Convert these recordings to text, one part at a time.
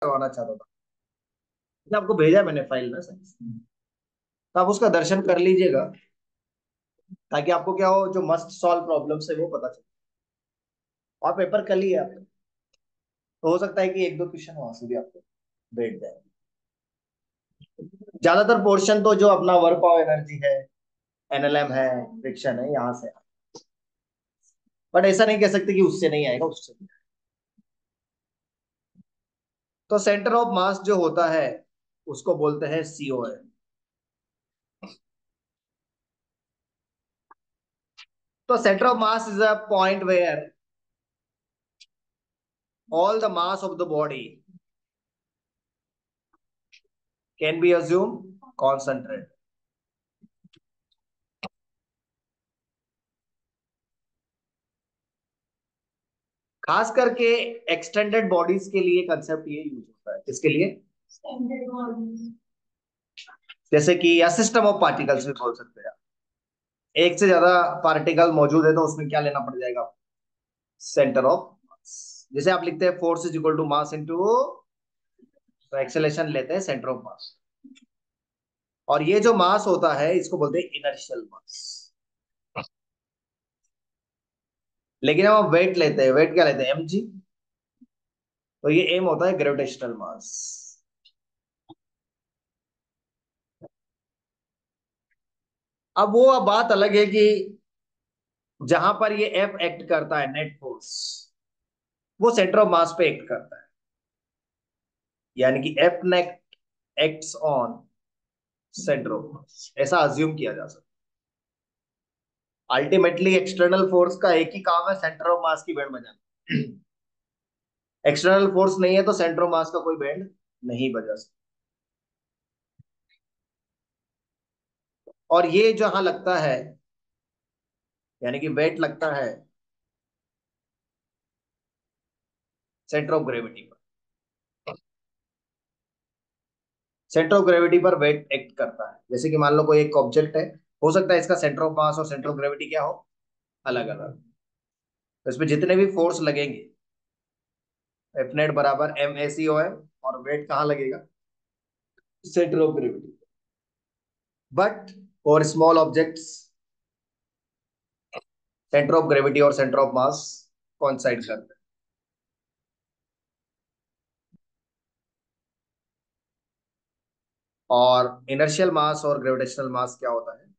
करवाना चाहता था। आपको भेजा मैंने फाइल ना सर, तो आप उसका दर्शन कर लीजिएगा, ताकि आपको क्या हो, जो मस्ट सॉल्व प्रॉब्लम्स है वो पता चले। और पेपर कर लिए आपने, तो हो सकता है कि एक दो क्वेश्चन वहां से भी आपको भेज जाए। ज्यादातर पोर्शन तो जो अपना वर्क ऑफ एनर्जी है, एनएलएम है, फ्रिक्शन है, यहाँ से। बट ऐसा नहीं कह सकते कि उससे नहीं आएगा, उससे भी। तो सेंटर ऑफ मास जो होता है उसको बोलते हैं सीओ है। तो centre of mass is a point where all the mass of the body can be assumed concentrated। खास करके एक्सटेंडेड बॉडीज के लिए कंसेप्ट ये यूज होता है। किसके लिए? जैसे कि या सिस्टम ऑफ पार्टिकल्स भी बोल सकते हैं। एक से ज्यादा पार्टिकल मौजूद है तो उसमें क्या लेना पड़ जाएगा? Centre of mass. जैसे आप लिखते हैं force is equal to mass into, तो एक्सेलेरेशन लेते हैं सेंटर ऑफ मास। और ये जो मास होता है इसको बोलते हैं इनर्शियल मास। लेकिन हम वेट लेते हैं, वेट क्या लेते हैं? mg। तो ये एम होता है ग्रेविटेशनल मास। अब बात अलग है कि जहां पर ये एफ एक्ट करता है, नेट फोर्स, वो सेंटर ऑफ मास पे एक्ट करता है। यानी कि F net acts on centre of मास, ऐसा अज्यूम किया जा सकता है। अल्टीमेटली एक्सटर्नल फोर्स का एक ही काम है, सेंटर ऑफ मास की बैंड बजाना। एक्सटर्नल फोर्स नहीं है तो सेंटर ऑफ मास का कोई बैंड नहीं बजा सकता। और ये जहां लगता है, यानी कि वेट लगता है सेंटर ऑफ ग्रेविटी पर। सेंटर ऑफ ग्रेविटी पर वेट एक्ट करता है। जैसे कि मान लो कोई एक ऑब्जेक्ट है, हो सकता है इसका सेंटर ऑफ मास और सेंटर ऑफ ग्रेविटी क्या हो, अलग अलग। तो इसमें जितने भी फोर्स लगेंगे, एफ नेट बराबर एम ए सी ओ है, और वेट कहाँ लगेगा? Centre of gravity. But for small objects, centre of gravity और सेंटर ऑफ मास कोइंसाइड करते हैं। और इनर्शियल मास और ग्रेविटेशनल मास क्या होता है,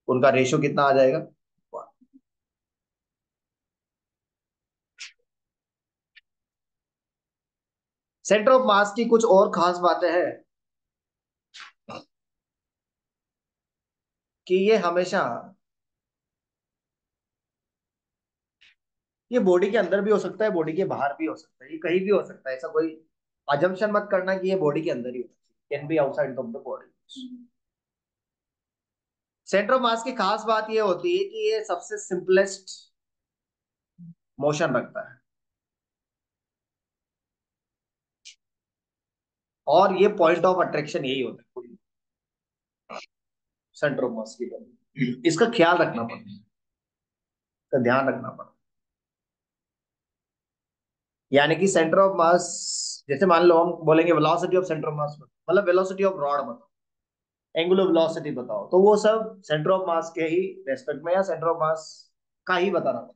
उनका रेशियो कितना आ जाएगा? सेंटर ऑफ मास की कुछ और खास बातें हैं कि ये हमेशा, ये बॉडी के अंदर भी हो सकता है, बॉडी के बाहर भी हो सकता है, ये कहीं भी हो सकता है। ऐसा कोई अजम्पशन मत करना कि ये बॉडी के अंदर ही होता है, can be outside of the body. Centre of मास की खास बात ये होती है कि ये सबसे सिंपलेस्ट मोशन रखता है। और ये पॉइंट ऑफ अट्रैक्शन यही होता है पूरी सेंटर ऑफ मास की तरफ। इसका ख्याल रखना पड़ता है, इसका ध्यान रखना पड़ता है। यानी कि सेंटर ऑफ मास, जैसे मान लो हम बोलेंगे वेलोसिटी ऑफ सेंटर ऑफ मास, मतलब वेलोसिटी ऑफ रॉड बताओ, एंगुलर वेलोसिटी बताओ, तो वो सब सेंटर ऑफ मास के ही रेस्पेक्ट में या सेंटर ऑफ मास का ही बताना पड़ेगा।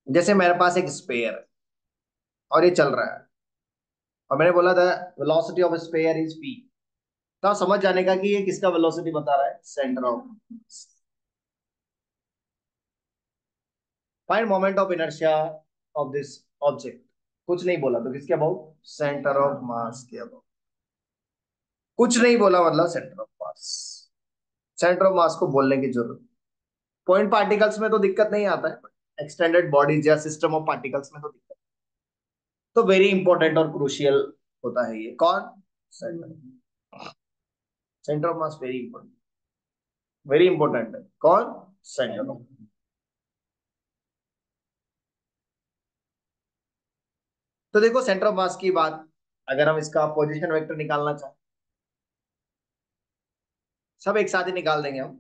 जैसे मेरे पास एक स्पेयर है और ये चल रहा है, और मैंने बोला था velocity of spare is P, तो आप समझ जाने का कि ये किसका वेलोसिटी बता रहा है, centre of. Find moment of inertia of this object, कुछ नहीं बोला तो किसके अबाउट? सेंटर ऑफ मास के अबाउट। कुछ नहीं बोला मतलब centre of mass. Centre of मास को बोलने की जरूरत, पॉइंट पार्टिकल्स में तो दिक्कत नहीं आता है, एक्सटेंडेड बॉडीज या सिस्टम ऑफ पार्टिकल्स में तो दिक्कत। तो वेरी इंपॉर्टेंट और क्रूशियल होता है ये कौन? Centre. Centre of mass vary important, very important है कौन? Centre of. तो देखो सेंटर ऑफ मास की बात, अगर हम इसका पोजीशन वेक्टर निकालना चाहें, सब एक साथ ही निकाल देंगे हम।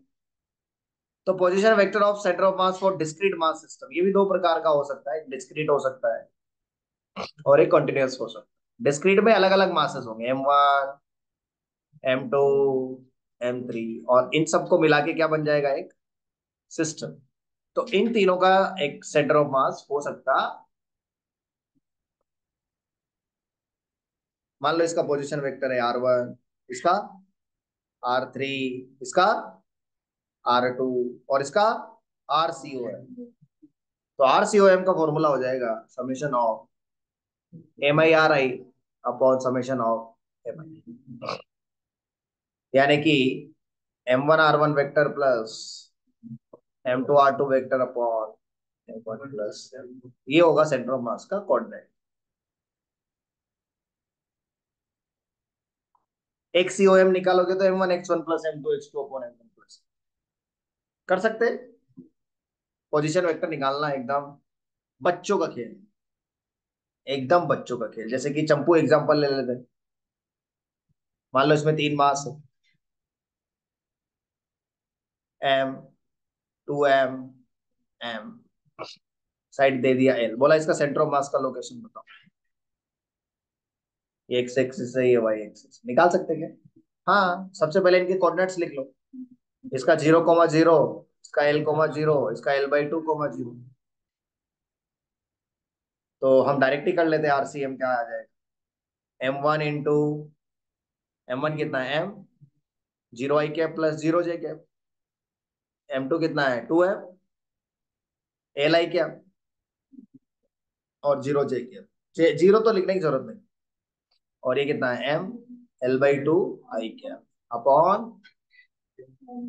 तो position vector of centre of mass for discrete mass system, ये भी दो प्रकार का हो सकता है, डिस्क्रीट हो सकता है और एक कंटिन्यूअस हो सकता है। डिस्क्रीट में अलग अलग मासेस होंगे, M1, M2, M3, और इन सबको मिला के क्या बन जाएगा, एक सिस्टम। तो इन तीनों का एक सेंटर ऑफ मास हो सकता, मान लो इसका पोजीशन वेक्टर है R1, इसका R3, इसका R2 और इसका RCOM। तो RCOM का फॉर्मूला हो जाएगा summation of MIRI upon summation of MI, यानी कि M1 R1 vector plus M2 R2 vector upon M1 plus ये होगा सेंटर ऑफ मास का कोऑर्डिनेट। एक COM निकालोगे तो M1 X1 plus M2 X2 upon M1 plus, कर सकते हैं। पोजीशन वेक्टर निकालना एकदम बच्चों का खेल, एकदम बच्चों का खेल। जैसे कि चंपू एग्जांपल ले लेते हैं, मान लो इसमें तीन मास है, M 2M M, साइड दे दिया L, बोला इसका सेंटर ऑफ मास का लोकेशन बताओ। ये एक्स एक्सिस है, ये वाई एक्सिस, निकाल सकते हैं क्या? हाँ, सबसे पहले इनके कोऑर्डिनेट्स लिख लो। इसका 0,0, इसका L,0, इसका L/2,0। तो हम डायरेक्ट ही कर लेते हैं, RCM क्या आ जाएगा, M1 कितना है, M 0 I cap plus 0 J cap. M2 कितना है, 2M L I कैप और 0 J कैप। जीरो तो लिखने की जरूरत नहीं। और ये कितना है, M L/2 I cap upon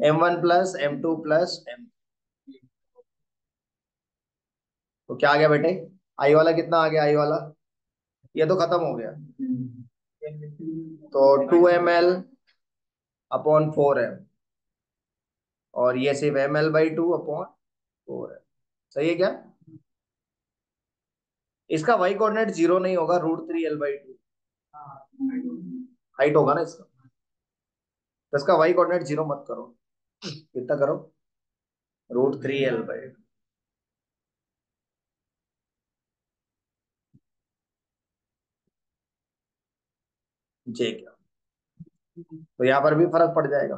M1 plus M2 plus M। तो क्या आ गया बेटे, आई वाला कितना आ गया, आई वाला ये तो खत्म हो गया। तो 2ml अपॉन 4M, और ये सिर्फ ML/2 अपॉन 4M। सही है क्या? इसका वाई कोऑर्डिनेट जीरो नहीं होगा, √3L/2 हाइट होगा ना इसका। तो इसका वाई कोऑर्डिनेट जीरो मत करो, कितना करो, √3L/2। जे क्या, तो यहाँ पर भी फर्क पड़ जाएगा।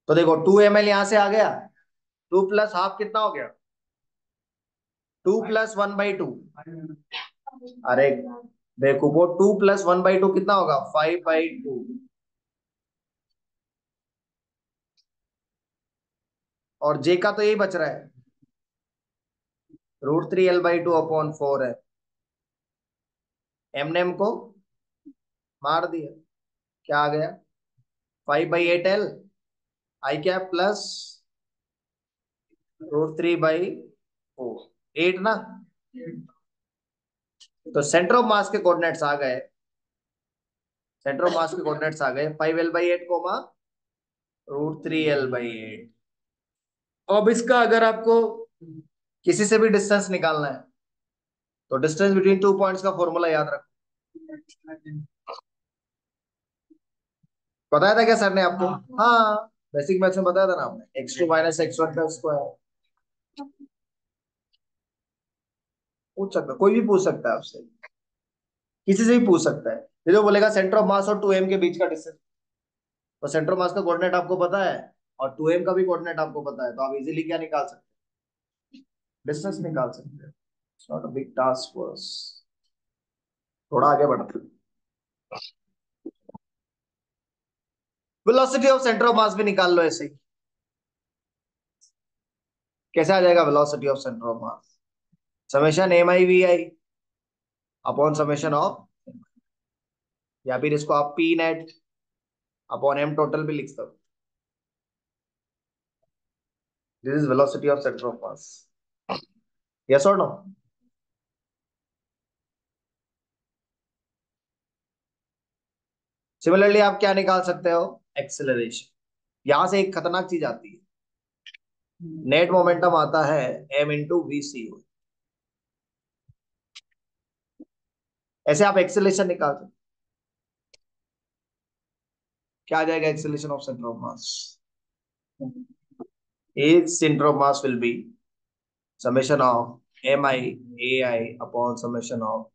तो देखो 2ml यहां से आ गया, 2 + ½ कितना हो गया, 2 + 1/2। अरे बेवकूफो, 2 + 1/2 कितना होगा, 5/2। और जे का तो यही बच रहा है, √3L/2 अपॉन 4 है। एम ने एम को मार दिया, क्या आ गया, 5/8L I कैप प्लस √3/4, 8 ना। तो सेंटर ऑफ मास के कोऑर्डिनेट्स आ गए, सेंटर ऑफ मास के कोऑर्डिनेट्स आ गए 5L/8 कोमा √3L/8। अब इसका अगर आपको किसी से भी डिस्टेंस निकालना है, तो डिस्टेंस बिटवीन टू पॉइंट्स का फॉर्मूला याद रखो। बताया था क्या सर ने आपको? हाँ, बेसिक मैथ्स में बताया था ना आपने, x2 - x1 का स्क्वायर। पूछ सकता, कोई भी पूछ सकता है आपसे, किसी से भी पूछ सकता है। ये जो बोलेगा सेंटर ऑफ मास और 2M के बीच का डिस्टेंस, तो सेंटर ऑफ मास का कोऑर्डिनेट आपको पता है और 2M का भी कोऑर्डिनेट आपको पता है, तो आप इजीली क्या निकाल सकते हैं, डिस्टेंस निकाल सकते हैं। It's not a big task for us. थोड़ा आगे बढ़ते हैं, वेलोसिटी ऑफ सेंटर ऑफ मास भी निकाल लो ऐसे ही। कैसे आ जाएगा velocity of centre of mass, summation MI/VI upon summation of, या फिर इसको आप P net upon M total भी लिख सकते हो। This is velocity of centre of mass, yes और नो? सिमिलरली आप क्या निकाल सकते हो, एक्सेलरेशन। यहां से एक खतरनाक चीज आती है, नेट मोमेंटम आता है M × VCO। ऐसे आप एक्सेलरेशन निकाल सकते हो। क्या आ जाएगा acceleration of centre of mass? As centre of mass will be summation of M I A I upon summation of,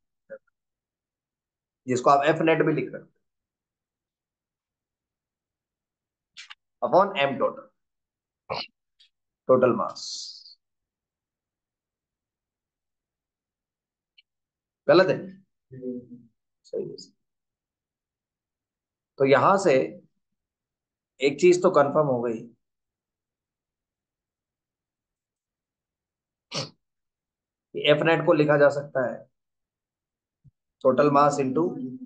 जिसको आप एफ नेट भी लिख सकते हो, upon M total, total mass. गलत है? सही है। तो यहां से एक चीज तो कंफर्म हो गई, कि एफ नेट को लिखा जा सकता है total mass into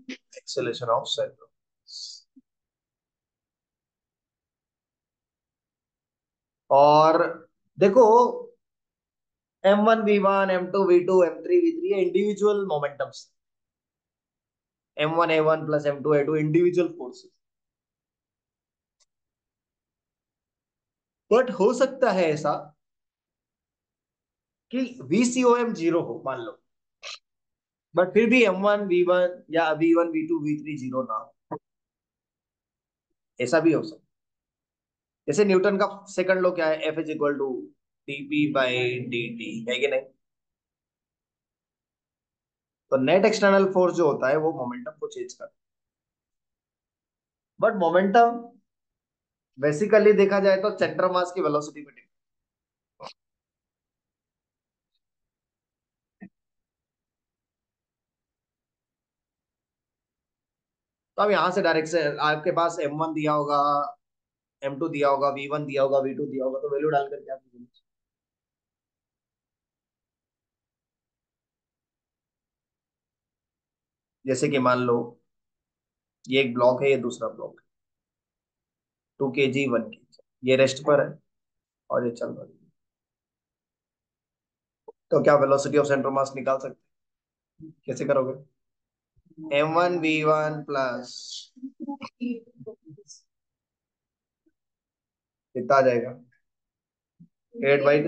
acceleration of centre. और देखो, M1 V1 M2 V2 M3 V3 ये individual momentums, M1 A1 plus M2 A2 individual forces. But हो सकता है ऐसा कि VCOM जीरो हो, मान लो, बट फिर भी M1 V1 या V1 V2 V3 जीरो ना हो, ऐसा भी हो सकता है। जैसे न्यूटन का सेकंड लॉ क्या है, F is equal to dP/dt, है कि नहीं? तो नेट एक्सटर्नल फोर्स जो होता है वो मोमेंटम को चेंज करता है, बट मोमेंटम बेसिकली देखा जाए तो सेंटर मास की वेलोसिटी पे डिपेंड। तो अब यहां से डायरेक्ट से आपके पास M1 दिया होगा, M2 दिया होगा, V1 दिया होगा, V2 दिया होगा, तो वैल्यू डाल करके आप, जैसे कि मान लो ये एक ब्लॉक है, ये दूसरा ब्लॉक है, 2 kg 1 kg, ये रेस्ट पर है और ये चल रहा है, तो क्या वेलोसिटी ऑफ सेंटर मास निकाल सकते हैं? कैसे करोगे? M1 V1 प्लस कितना आ जाएगा? 8/3,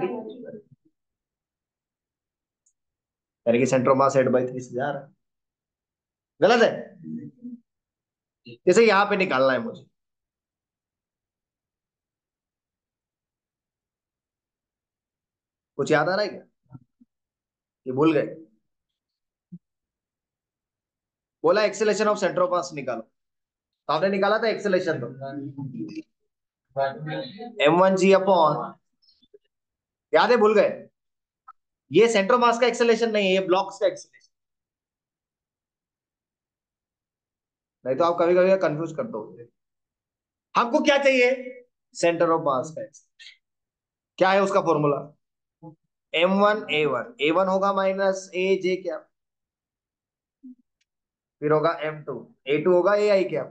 यानी कि सेंटर मास 8/3 से जा रहा है। गलत है? जैसे यहाँ पे निकालना है मुझे, कुछ याद आ रहा है क्या? ये भूल गए? बोला एक्सेलेरेशन ऑफ सेंटर ऑफ मास निकालो, तो आपने निकाला था एक्सेलेरेशन, तो M1G अपॉन, याद है? भूल गए? ये सेंटर मास का एक्सेलेरेशन नहीं है, ये ब्लॉक्स का एक्सेलेरेशन। नहीं तो आप कभी कभी कंफ्यूज कर दो। हमको क्या चाहिए? सेंटर ऑफ मास का acceleration। क्या है उसका फॉर्मूला? M1 A1, A1 होगा माइनस ए जे क्या, फिर होगा M2 A2 होगा ए आई क्या,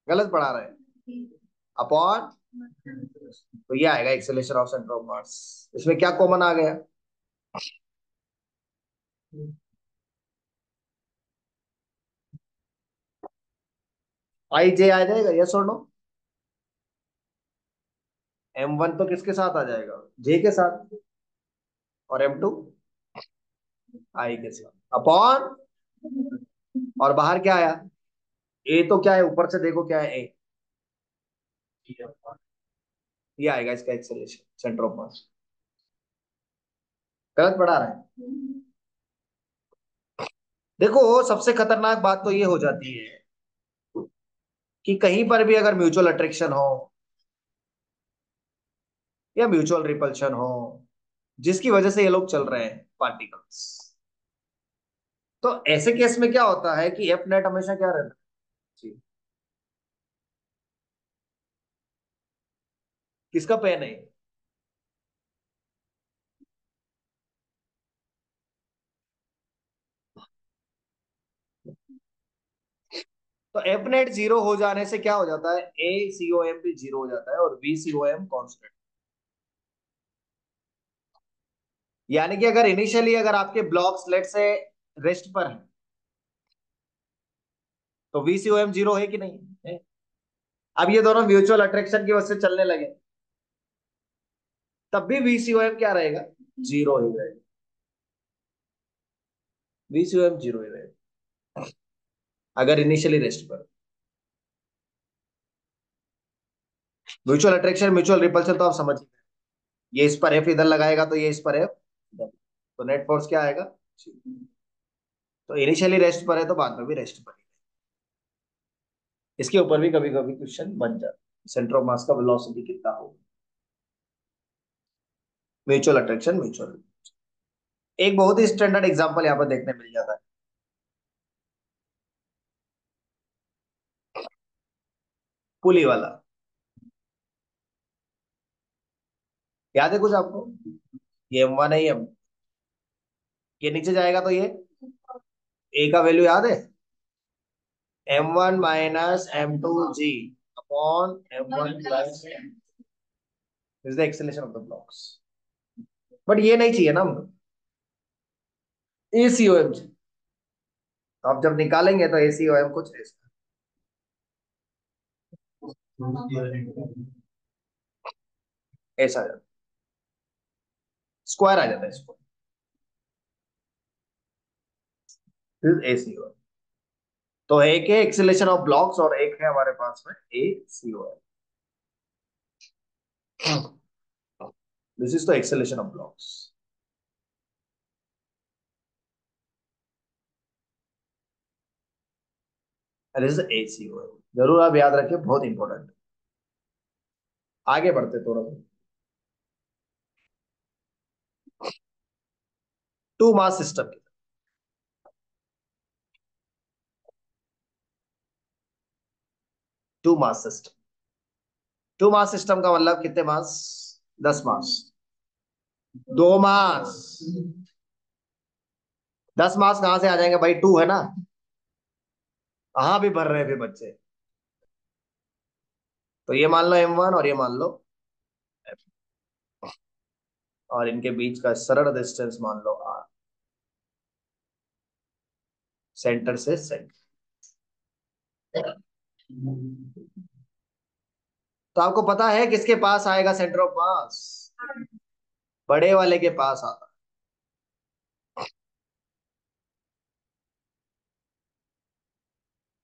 गलत पढ़ा रहे हैं, अपॉन, तो ये आएगा एक्सेलेरेशन ऑफ सेंटर ऑफ मास। इसमें क्या कॉमन आ गया? आई जे आ जाएगा, यस और नो? M1 तो किसके साथ आ जाएगा? जे के साथ, और M2 आई के साथ, अपॉन, और बाहर क्या आया? ए तो क्या है, ऊपर से देखो क्या है, ए, ये आएगा इसका एक्सेलेरेशन सेंटर ऑफ मास। गलत पढ़ा रहा है? देखो, सबसे खतरनाक बात तो ये हो जाती है कि कहीं पर भी अगर म्यूचुअल अट्रैक्शन हो या म्यूचुअल रिपल्शन हो, जिसकी वजह से ये लोग चल रहे हैं पार्टिकल्स, तो ऐसे केस में क्या होता है कि एफ नेट हमेशा क्या रहता है जी? किसका पेन है? तो एफ नेट जीरो हो जाने से क्या हो जाता है? ए सी ओ एम भी जीरो हो जाता है और B C O M constant. यानी कि अगर इनिशियली अगर आपके ब्लॉक्स लेट से रेस्ट पर है, तो VCOM जीरो है कि नहीं है? अब ये दोनों म्यूचुअल अट्रैक्शन की वजह से चलने लगे, तब भी VCOM क्या रहेगा? जीरो ही रहेगा, VCOM जीरो ही रहेगा, अगर इनिशियली रेस्ट पर। म्यूचुअल अट्रैक्शन म्यूचुअल रिपल्शन तो आप समझ ही गए। ये इस पर एफ इधर लगाएगा तो ये इस पर एफ इधर, तो नेट फोर्स क्या आएगा। तो इनिशियली रेस्ट पर है तो बाद में भी रेस्ट पर ही। इसके ऊपर भी कभी कभी क्वेश्चन बन जाता है, सेंटर ऑफ मास का वेलोसिटी कितना होगा। म्यूचुअल अट्रैक्शन म्यूचुअल, एक बहुत ही स्टैंडर्ड एग्जांपल यहाँ पर देखने मिल जाता है, पुली वाला। याद है कुछ आपको। ये M1 है, ये नीचे जाएगा तो ये ए का वैल्यू याद है, M1 minus M2G upon M1 plus is the acceleration of the blocks. But ये नहीं चाहिए ना हमको, ACOM। आप जब निकालेंगे तो ACOM कुछ ऐसा, ऐसा आ जाता है, स्क्वायर आ जाता है इसको, ACOM। तो एक है एक्सेलरेशन ऑफ ब्लॉक्स और एक है हमारे पास में ACOM। This is the acceleration of blocks and this is ACOM। जरूर आप याद रखिए, बहुत इंपॉर्टेंट। आगे बढ़ते थोड़ा, two mass system. Two mass system, two mass system का मतलब कितने मास, 10 मास। 2 मास, 10 मास कहां से आ जाएंगे भाई, टू है ना। कहाँ भी भर रहे हैं फिर बच्चे। तो ये मान लो M1 और ये मान लो M, और इनके बीच का सरल डिस्टेंस मान लो R, सेंटर से सेंटर। तो आपको पता है किसके पास आएगा सेंटर ऑफ मास, बड़े वाले के पास आता है।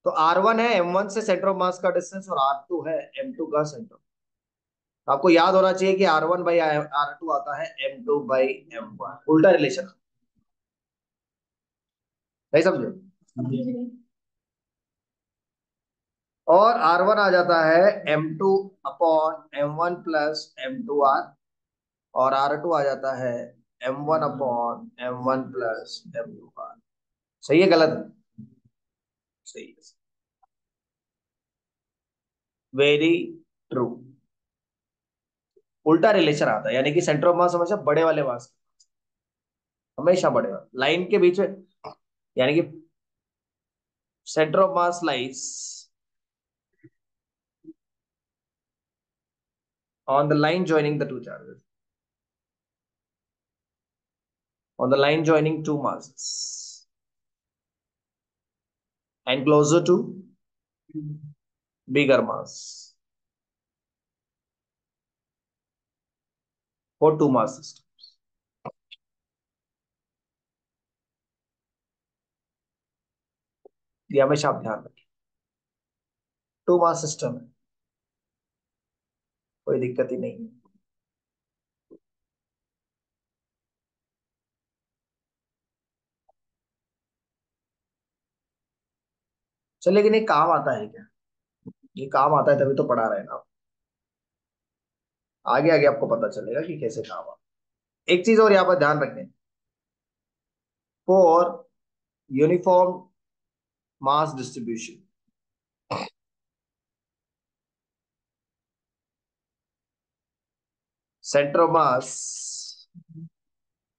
तो R1 है M1 से सेंटर ऑफ मास का डिस्टेंस, और R2 है M2 का सेंटर। आपको याद होना चाहिए कि R1/R2 आता है M2/M1, उल्टा रिलेशन। नहीं समझे। और R1 आ जाता है M2/M1 प्लस M2R, और R2 आ जाता है M1/M1 प्लस M2R। सही है गलत है। सही है, वेरी ट्रू। उल्टा रिलेशन आता है, यानी कि सेंटर ऑफ मास हमेशा बड़े वाले मास, हमेशा बड़े वाले लाइन के बीच में, यानी कि centre of mass lies on the line joining the two charges, on the line joining two masses and closer to bigger mass for two mass system। ये हमेशा आप ध्यान रखें, टू मास सिस्टम है, कोई दिक्कत ही नहीं है। चल लेकिन ये काम आता है क्या, ये काम आता है तभी तो पढ़ा रहे हैं ना आप। आगे आगे आपको पता चलेगा कि कैसे काम आता है। एक चीज और यहाँ पर ध्यान रखें, for uniform mass distribution, center of mass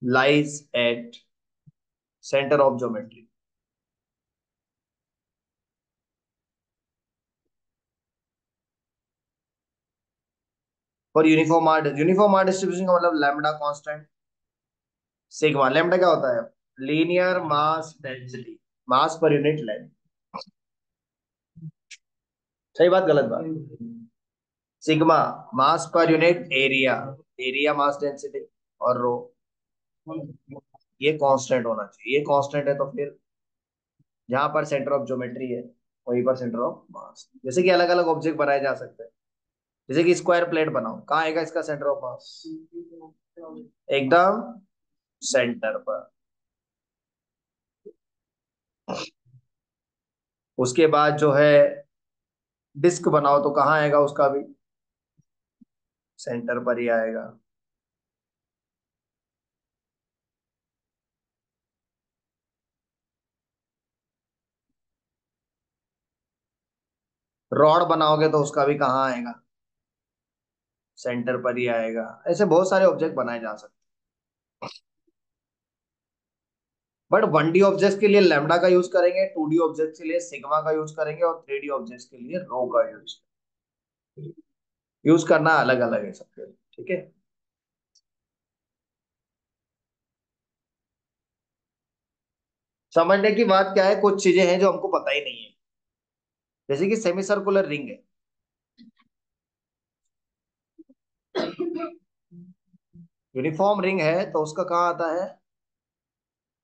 lies at center of geometry। For uniform mass distribution का मतलब लैम्बडा कांस्टेंट सिग्मा। लैम्बडा क्या होता है, लीनियर मास डेंसिटी, मास पर यूनिट लेंथ। सही बात गलत बात। Sigma mass per unit area, area mass density, और रो ये कांस्टेंट होना चाहिए। ये कांस्टेंट है तो फिर जहां पर सेंटर ऑफ ज्योमेट्री है वहीं पर सेंटर ऑफ मास। जैसे कि अलग अलग ऑब्जेक्ट बनाए जा सकते हैं, जैसे कि स्क्वायर प्लेट बनाओ, कहाँ आएगा इसका सेंटर ऑफ मास? एकदम सेंटर पर। उसके बाद जो है डिस्क बनाओ, तो कहाँ आएगा उसका भी? सेंटर पर ही आएगा। रॉड बनाओगे तो उसका भी कहाँ आएगा? सेंटर पर ही आएगा। ऐसे बहुत सारे ऑब्जेक्ट बनाए जा सकते हैं, बट 1D ऑब्जेक्ट के लिए लैम्डा का यूज करेंगे, 2D ऑब्जेक्ट के लिए सिग्मा का यूज करेंगे, और 3D ऑब्जेक्ट के लिए रो का यूज करना अलग अलग है सबके लिए, ठीक है। समझने की बात क्या है, कुछ चीजें हैं जो हमको पता ही नहीं है। जैसे कि सेमी सर्कुलर रिंग है, यूनिफॉर्म रिंग है, तो उसका कहाँ आता है?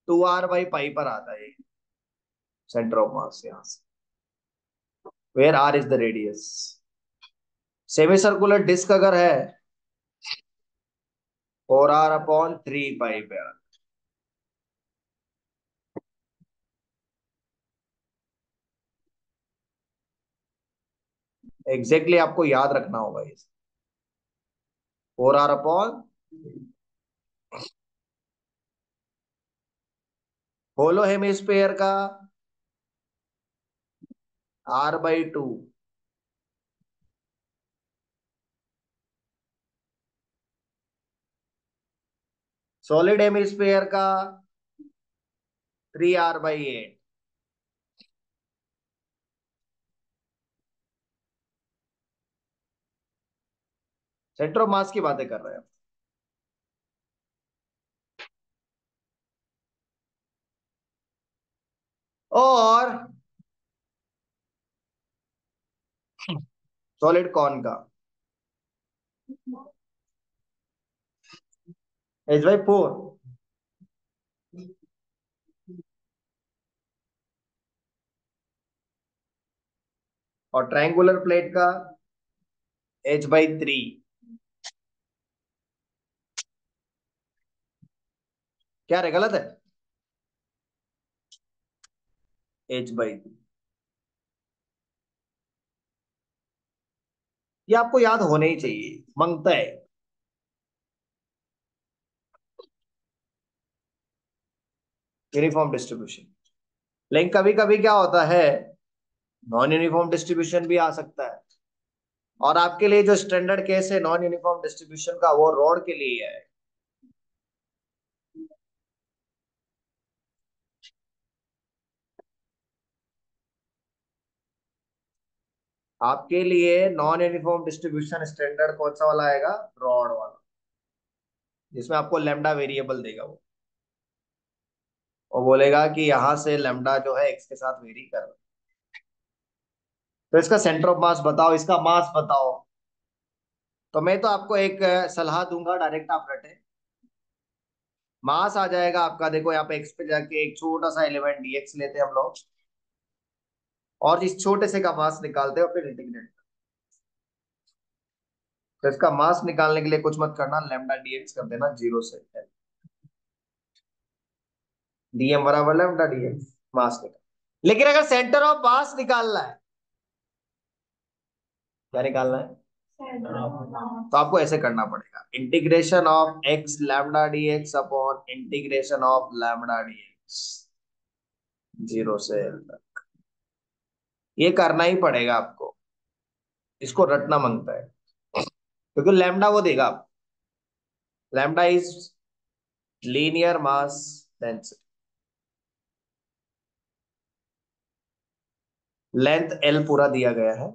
2r/पाई पर आता है, सेंटर ऑफ मास यहाँ से, where r is the radius. Semi circular disc अगर है, 4r/3 पाई पे आता है। एग्जैक्टली आपको याद रखना होगा ये, 4r/, होलो हेमिस्फेयर का r/2, सॉलिड हेमिस्फेयर का 3r/8। सेंटर ऑफ मास की बातें कर रहे हैं। और सॉलिड कौन का? h/4। और ट्रायंगुलर प्लेट का h/3। क्या रे, गलत है? h/3। ये आपको याद होने ही चाहिए, मांगता है। Uniform distribution. लेकिन कभी कभी क्या होता है, नॉन यूनिफॉर्म डिस्ट्रीब्यूशन भी आ सकता है। और आपके लिए जो स्टैंडर्ड केस है नॉन यूनिफॉर्म डिस्ट्रीब्यूशन का, वो रॉड के लिए है। आपके लिए नॉन यूनिफॉर्म डिस्ट्रीब्यूशन स्टैंडर्ड कौन सा वाला आएगा? रॉड वाला, जिसमें आपको लेमडा वेरिएबल देगा वो। वो बोलेगा कि यहाँ से लेमडा जो है एक्स के साथ वेरी कर रहा है। तो इसका सेंटर ऑफ मास बताओ, इसका मास बताओ। तो मैं तो आपको एक सलाह दूंगा, डायरेक्ट आप रटे। मास आ जाएगा आपका, देखो यहाँ पे एक्स पे जाके एक छोटा सा एलिमेंट dx लेते हैं हम लोग, और इस छोटे से का मास निकालते हैं और फिर इंटीग्रेट। तो इसका मास निकालने के लिए कुछ मत करना, लेमडा dx कर देना 0 से। dm बराबर लेमडा dx, मास निकाल। लेकिन अगर सेंटर ऑफ मास निकालना है, क्या निकालना है? तो आपको ऐसे करना पड़ेगा, integration of x lambda dx upon integration of lambda dx, 0 से L तक। ये करना ही पड़ेगा आपको, इसको रटना मांगता है, क्योंकि लैम्डा वो देगा आपको। Lambda is linear mass density. Length L पूरा दिया गया है,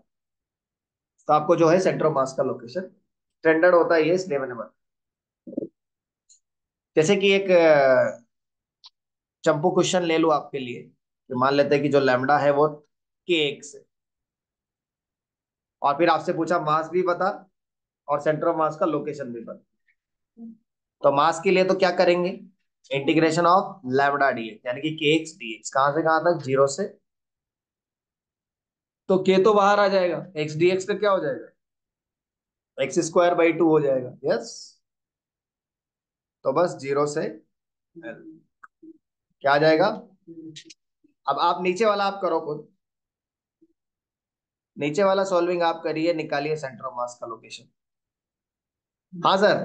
तो आपको जो है सेंटर ऑफ मास का लोकेशन स्टैंडर्ड होता है ये, इसलिए मैंने बताया। जैसे कि एक चंपू क्वेश्चन ले लो आपके लिए, कि मान लेते हैं कि जो लैम्डा है वो k है, और फिर आपसे पूछा मास भी बता और सेंटर ऑफ मास का लोकेशन भी बता। तो मास के लिए तो क्या करेंगे, इंटीग्रेशन ऑफ लैम्डा dx, यानी कि kx dx, कहां से कहां तक? 0 से। तो k तो बाहर आ जाएगा, x dx का क्या हो जाएगा? एक्स स्क्वायर बाई टू हो जाएगा, यस। तो बस जीरो से एल क्या आ जाएगा। अब आप नीचे वाला आप करो खुद, नीचे वाला सॉल्विंग आप करिए, निकालिए सेंटर ऑफ मास का लोकेशन। हाँ सर।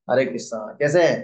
अरे किस्सा कैसे है।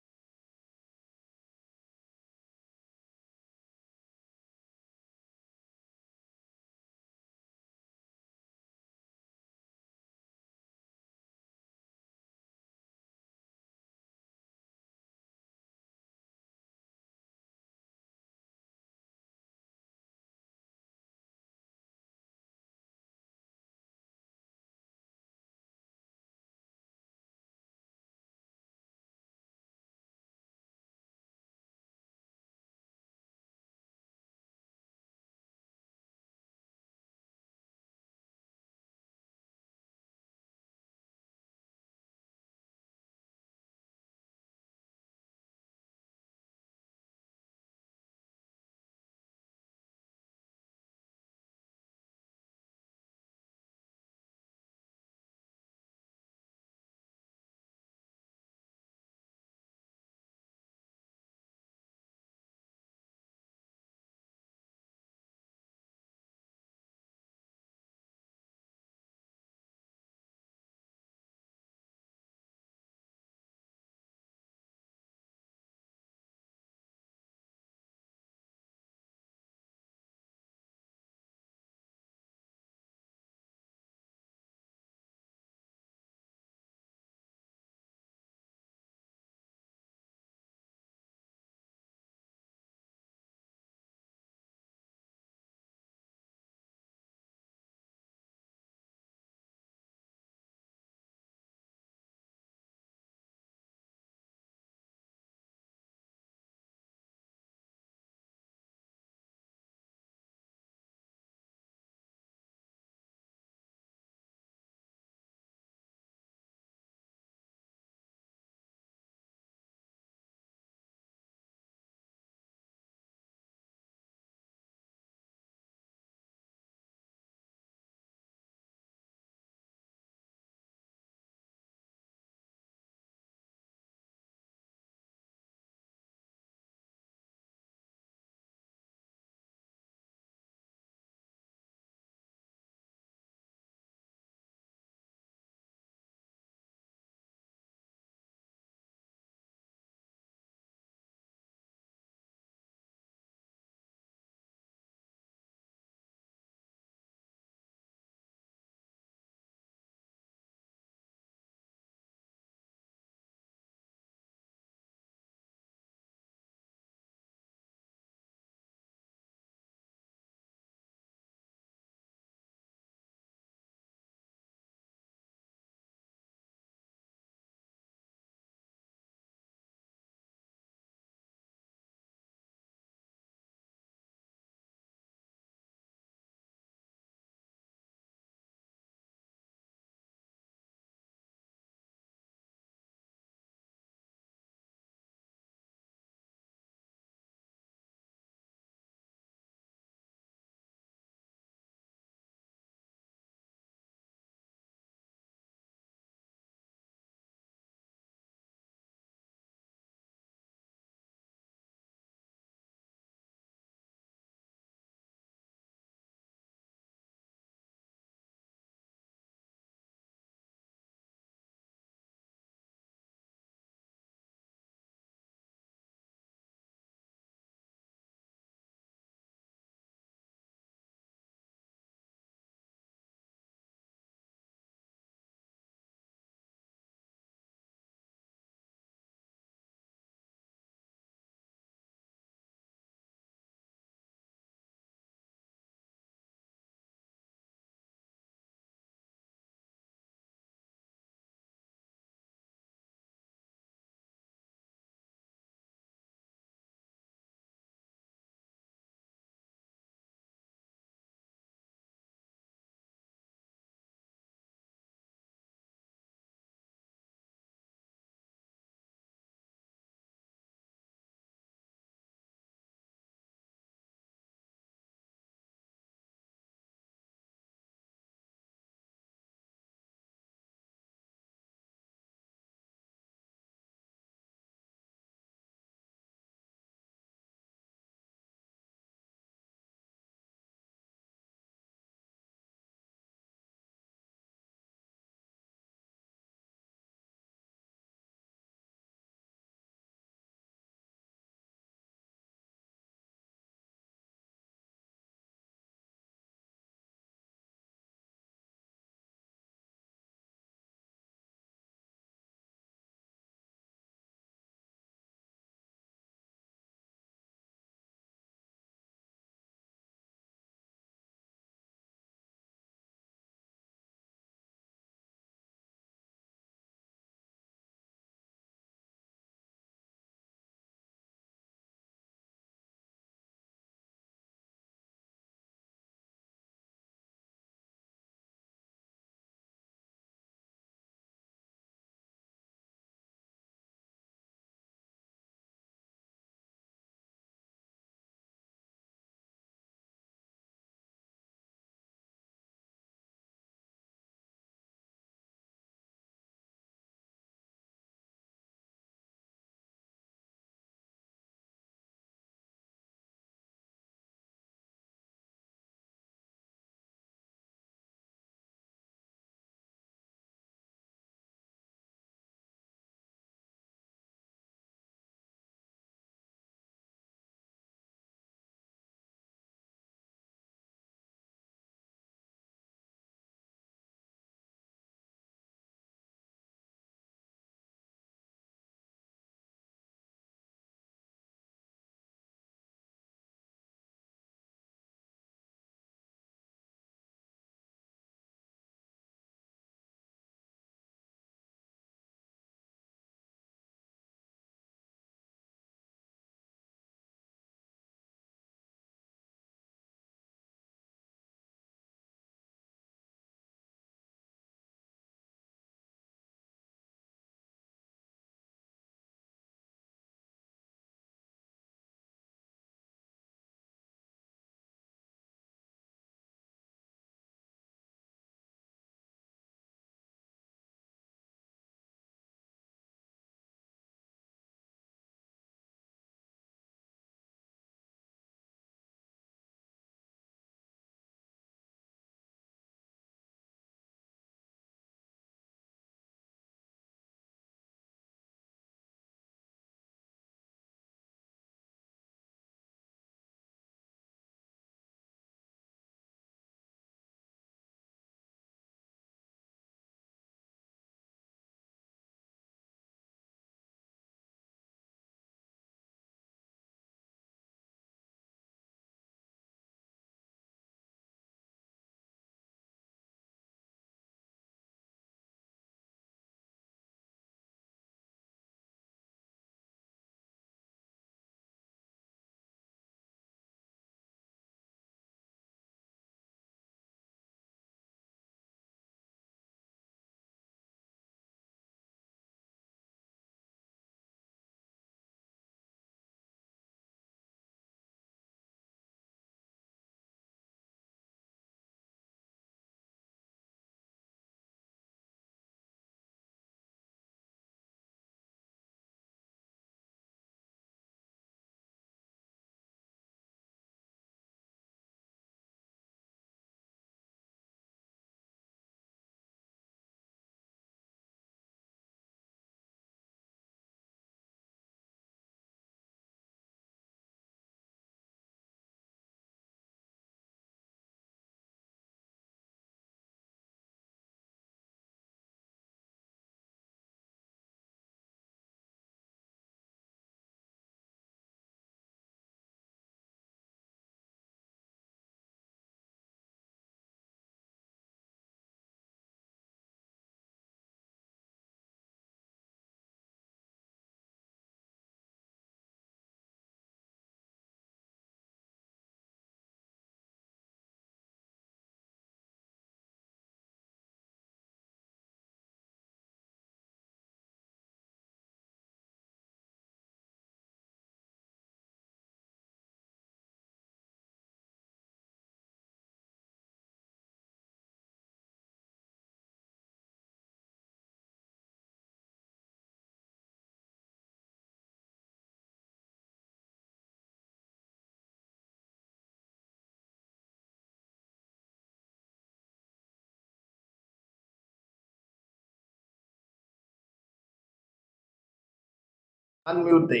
अनम्यूट दे,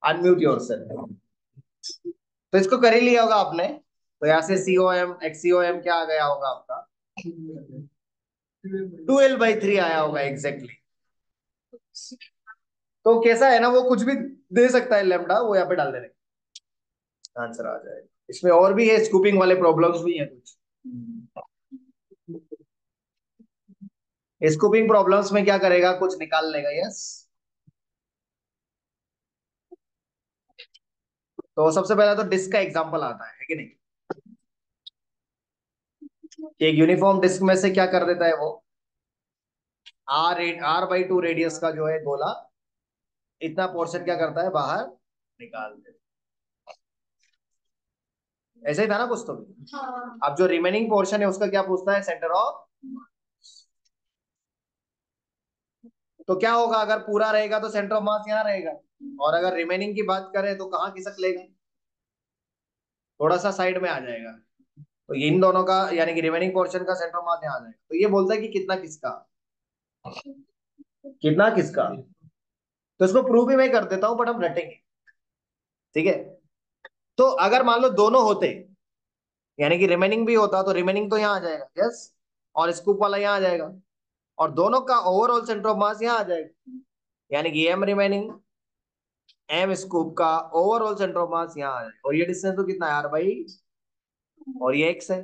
अनम्यूट योरसेल्फ। तो इसको कर ही लिया होगा आपने। तो यहाँ से COM XCOM क्या आ गया होगा आपका, 12/3 आया होगा एग्जैक्टली। तो कैसा है ना, वो कुछ भी दे सकता है लेमडा, वो यहाँ पे डाल देने आंसर आ जाएगा। इसमें और भी है, स्कूपिंग वाले प्रॉब्लम्स भी है कुछ। स्कूपिंग प्रॉब्लम्स में क्या करेगा, कुछ निकाल लेगा। यस। तो सबसे पहला तो डिस्क का एग्जांपल आता है कि नहीं, कि एक यूनिफॉर्म डिस्क में से क्या कर देता है वो, R/2 रेडियस का जो है गोला, इतना पोर्शन क्या करता है, बाहर निकाल देता है। ऐसे ही था ना कुछ तो भी। अब जो रिमेनिंग पोर्शन है उसका क्या पूछता है, सेंटर ऑफ। तो क्या होगा, अगर पूरा रहेगा तो सेंटर ऑफ मास यहाँ रहेगा, और अगर रिमेनिंग की बात करें तो कहाँ खिसक लेगा, थोड़ा सा साइड में आ जाएगा। तो इन दोनों का यानी कि रिमेनिंग पोर्शन का सेंटर ऑफ मास यहाँ आ जाएगा। तो ये बोलता है कि कितना किसका, कितना किसका। तो इसको प्रूव भी मैं कर देता हूं, बट हम रटेंगे। ठीक है। तो अगर मान लो दोनों होते, यानी कि रिमेनिंग भी होता, तो रिमेनिंग तो यहाँ आ जाएगा। यस। और स्कूप वाला यहाँ आ जाएगा, और दोनों का ओवरऑल सेंटर ऑफ मास यहाँ आ जाएगा, यानी कि एम रिमेनिंग एम स्कूप का ओवरऑल सेंटर ऑफ मास यहाँ आ जाएगा। और ये डिस्टेंस तो कितना है, R/, और ये x है।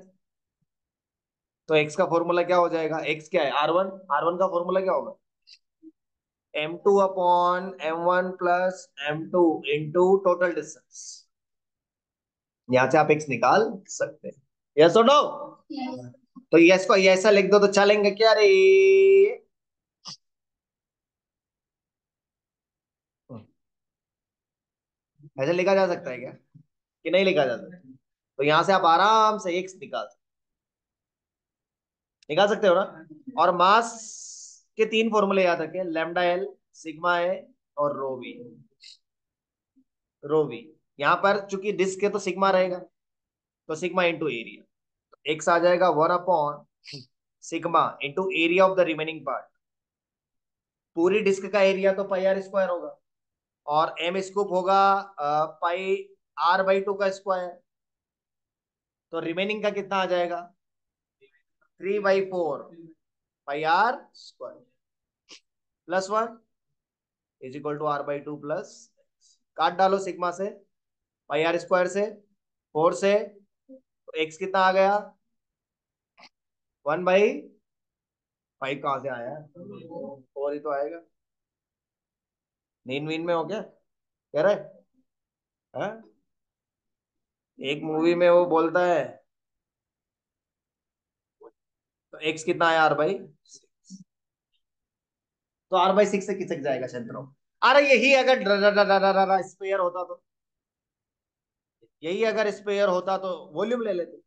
तो x का फॉर्मूला क्या हो जाएगा, x क्या है, R1। R1 का फॉर्मूला क्या होगा, M2/M1 plus M2 into total distance. यहाँ से आप x निकाल सकते हैं। यस और नो। तो यस को ऐसा लिख दो तो चलेंगे क्या रे। ऐसे लिखा जा सकता है क्या, कि नहीं लिखा जा सकता। तो यहाँ से आप आराम से x निकाल सकते हो ना। और मास के तीन फॉर्मूले याद रखें, लैम्डा एल, सिग्मा ए, और रो वी। रो वी, यहाँ पर चूंकि डिस्क है तो सिग्मा रहेगा, तो सिग्मा इंटू एरिया। तो एक्स आ जाएगा 1/, sigma into area of the remaining part. पूरी डिस्क का एरिया तो πr² होगा, और एम स्कूप होगा πr/2 का स्क्वायर। तो रिमेनिंग का कितना आ जाएगा, 3/4 πr² plus 1 is equal to R/2 plus. काट डालो सिग्मा से, πr² से, 4 से, तो एक्स कितना आ गया, 1/5 कहाँ से आया, 4 ही तो आएगा। नींद वीन में हो क्या, कह रहे हैं? एक मूवी में वो बोलता है, तो एक्स कितना आया, R/, तो R/6 से खिसक जाएगा सेंटर ऑफ। अरे यही अगर स्पेयर होता तो, यही अगर स्पेयर होता तो वॉल्यूम ले लेते।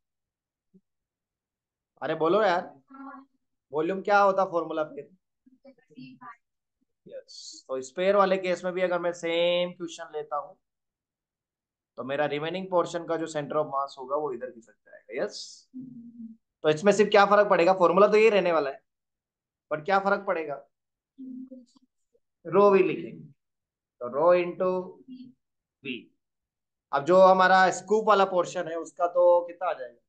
अरे बोलो यार, वॉल्यूम क्या होता फॉर्मूला फिर। यस। तो स्पेयर वाले केस में भी अगर मैं सेम क्वेश्चन लेता हूं, तो मेरा रिमेनिंग पोर्शन का जो सेंटर ऑफ मास होगा वो इधर खिसक जाएगा। यस। तो इसमें सिर्फ क्या फर्क पड़ेगा, फॉर्मूला तो यही रहने वाला है, बट क्या फर्क पड़ेगा, रो वी लिखेंगे। तो रो इंटू वी। अब जो हमारा स्कूप वाला पोर्शन है उसका तो कितना आ जाएगा,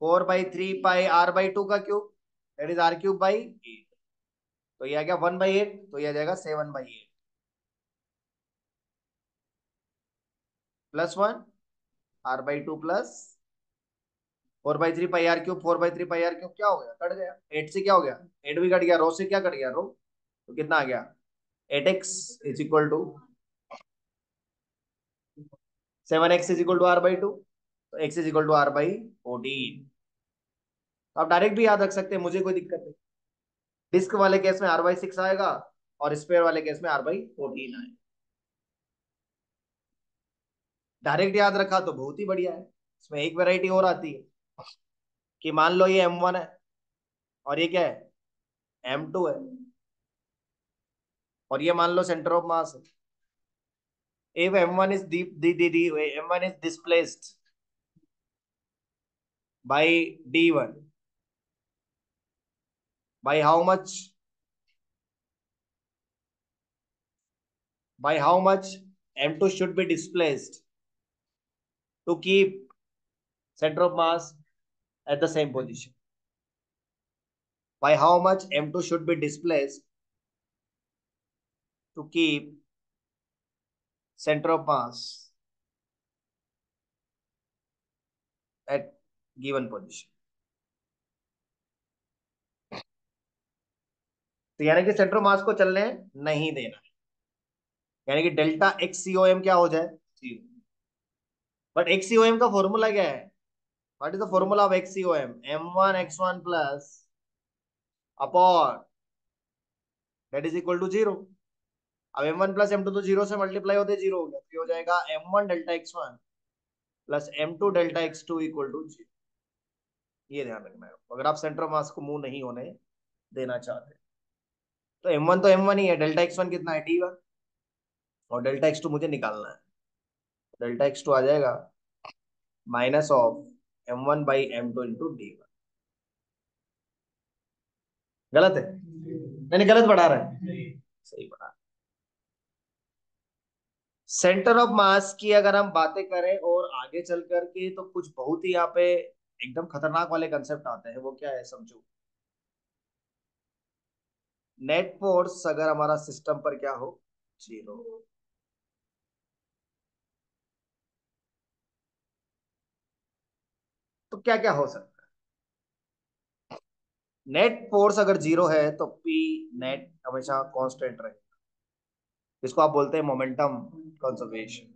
4/3 πr/2 का क्यूब, दैट इज R³ 8। तो ये आ गया 1/8, तो ये आ जाएगा 7/8 plus 1 R/2 plus 4/3 πr³ 4/3 πr³ क्या हो गया, कट गया। 8 से क्या हो गया, 8 भी कट गया, रो से क्या कट गया, रो। तो कितना आ गया, 8x is equal to 7x is equal to R/2। तो x is equal to R/14। आप डायरेक्ट भी याद रख सकते हैं, मुझे कोई दिक्कत नहीं। डिस्क वाले केस में R/6 आएगा, और स्पेयर वाले केस में R/14 आएगा। डायरेक्ट याद रखा तो बहुत ही बढ़िया है। इसमें एक वैरायटी और आती है, कि मान लो ये M1 है, और ये क्या है, M2 है, और ये मान लो सेंटर ऑफ मास है। If M1 is M1 is displaced by D1 by how much, by how much m2 should be displaced to keep center of mass at the same position. By how much m2 should be displaced to keep center of mass at given position. तो यानी कि centre mass को चलने नहीं देना, यानी कि delta X C O M क्या हो जाए, zero. But X C O M का फॉर्मूला क्या है? What is the formula of X C O M one X one plus upon that is equal to zero. अब M one plus M two तो zero से multiply होते zero हो गया, तो हो जाएगा M one delta x one plus M two delta x two equal to zero. ये ध्यान रखना है अगर आप सेंटर मास को मूव नहीं होने देना चाहते। तो एम वन तो एम वन ही है, डेल्टा एक्स वन कितना है, टी वन, और डेल्टा एक्स टू मुझे निकालना है। डेल्टा एक्स टू आ जाएगा minus of M one by M two into D one. गलत है? मैंने गलत पढ़ा रहा है? सही पढ़ा। सेंटर ऑफ मास की अगर हम बातें करें और आगे चल करके, तो कुछ बहुत ही यहाँ पे एकदम खतरनाक वाले कंसेप्ट आते हैं। वो क्या है समझो। नेट फोर्स अगर हमारा सिस्टम पर क्या हो, जीरो, तो क्या क्या हो सकता है? नेट फोर्स अगर जीरो है तो पी नेट हमेशा कांस्टेंट रहे, जिसको आप बोलते हैं मोमेंटम कंजर्वेशन।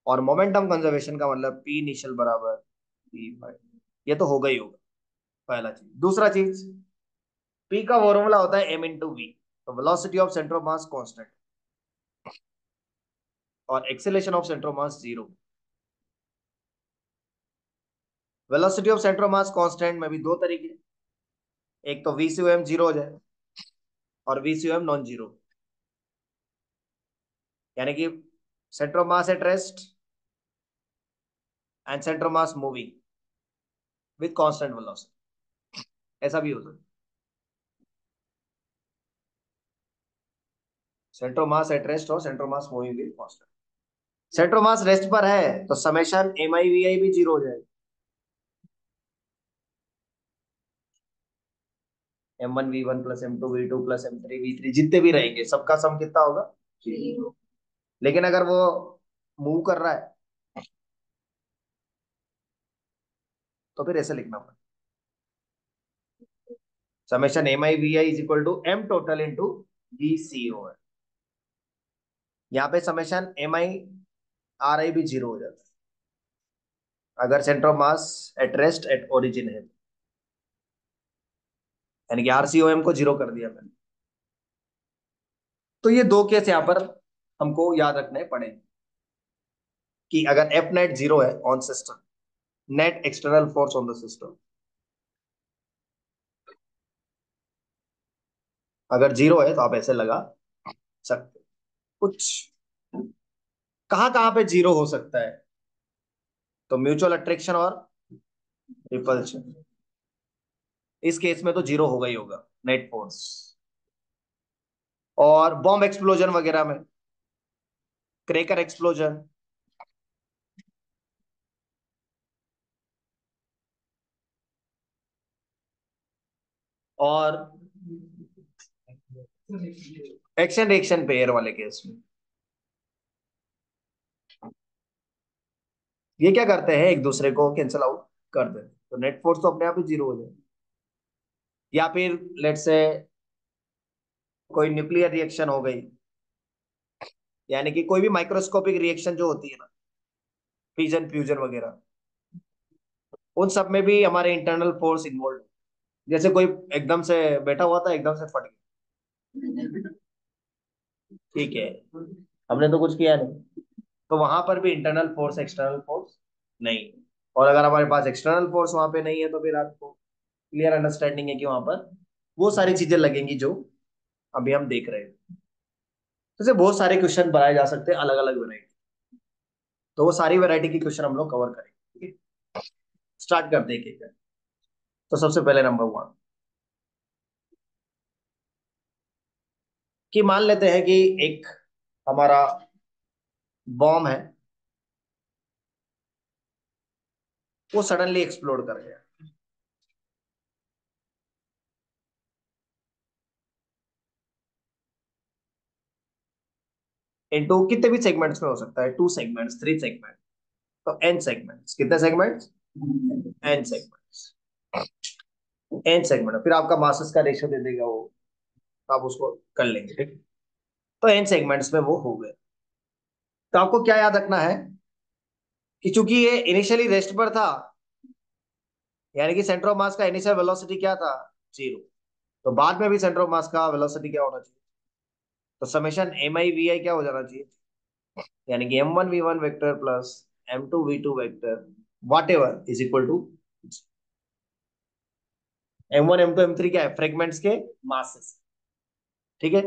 और मोमेंटम कंजर्वेशन का मतलब पी इनिशियल बराबर पी फाइव। ये तो होगा ही होगा, पहला चीज। दूसरा चीज, पी का फॉर्मूला होता है एम इंटू वी, तो velocity of centre of mass constant, और acceleration of centre of mass zero. Velocity of centre of mass constant में भी दो तरीके, एक तो वी सी एम जीरो हो जाए और V C M non zero, यानी कि centre of mass at rest and centre of mass moving with constant velocity, ऐसा भी हो सकता है। Centre of mass at rest और centre of mass moving with constant. Centre of mass rest पर है तो summation M I V I भी जीरो हो जाएगा। M one V one plus M two V two plus M three we three जितने भी रहेंगे सबका सम कितना होगा, जीरो। लेकिन अगर वो मूव कर रहा है तो फिर ऐसे लिखना पड़ेगा, summation M I V I is equal to M total into V C O है। यहाँ पे summation M I R I भी जीरो हो जाता है अगर centre of mass at rest at origin है, यानी कि आरसीओएम को जीरो कर दिया मैंने। तो ये दो केस यहाँ पर हमको याद रखने पड़ेंगे कि अगर एफ नेट जीरो है on system, net external force on the system अगर जीरो है तो आप ऐसे लगा सकते हो। कुछ कहाँ कहाँ पे जीरो हो सकता है, तो म्यूचुअल अट्रैक्शन और रिपल्शन, इस केस में तो जीरो होगा ही होगा नेट फोर्स। और बॉम्ब एक्सप्लोजन वगैरह में, क्रैकर एक्सप्लोजन, और एक्शन रिएक्शन पेयर वाले केस में, ये क्या करते हैं, एक दूसरे को कैंसिल आउट कर देते हैं, तो नेट फोर्स तो अपने आप ही जीरो हो जाए। या फिर लेट से कोई न्यूक्लियर रिएक्शन हो गई, यानी कि कोई भी माइक्रोस्कोपिक रिएक्शन जो होती है ना, फिजन फ्यूजन वगैरह, उन सब में भी हमारे इंटरनल फोर्स इन्वॉल्व। जैसे कोई एकदम से बैठा हुआ था, एकदम से फट गया, ठीक है, हमने तो कुछ किया नहीं, तो वहां पर भी इंटरनल फोर्स एक्सटर्नल फोर्स नहीं। और अगर हमारे पास एक्सटर्नल फोर्स वहां पे नहीं है तो फिर आपको क्लियर अंडरस्टैंडिंग है कि वहां पर वो सारी चीजें लगेंगी जो अभी हम देख रहे हैं। जैसे बहुत सारे क्वेश्चन बनाए जा सकते हैं अलग अलग वैरायटी, तो वो सारी वैरायटी के क्वेश्चन हम लोग कवर करेंगे, ठीक है। स्टार्ट करते हैं, ठीक है। तो सबसे पहले नंबर वन, कि मान लेते हैं कि एक हमारा बॉम्ब है, वो सडनली एक्सप्लोड कर गया। इनटू कितने भी सेगमेंट्स में हो सकता है, 2 सेगमेंट्स, 3 सेगमेंट, तो एन सेगमेंट्स, कितने segments, N segments, N segment, फिर आपका मासेस का रेशियो दे देगा वो, तो आप उसको कर लेंगे, ठीक। तो एन सेगमेंट्स में वो हो गए। तो आपको क्या याद रखना है कि चूंकि ये इनिशियली रेस्ट पर था, यानी कि सेंटर ऑफ मास का इनिशियल वेलोसिटी क्या था, 0, तो बाद में भी सेंटर ऑफ मास का वेलोसिटी क्या होना चाहिए, तो summation M I V I क्या हो जाना चाहिए, यानी कि m1 v1 vector plus m2 v2 vector whatever is equal to m1 m2 m3 क्या है, फ्रेगमेंट्स के मासेस, ठीक है।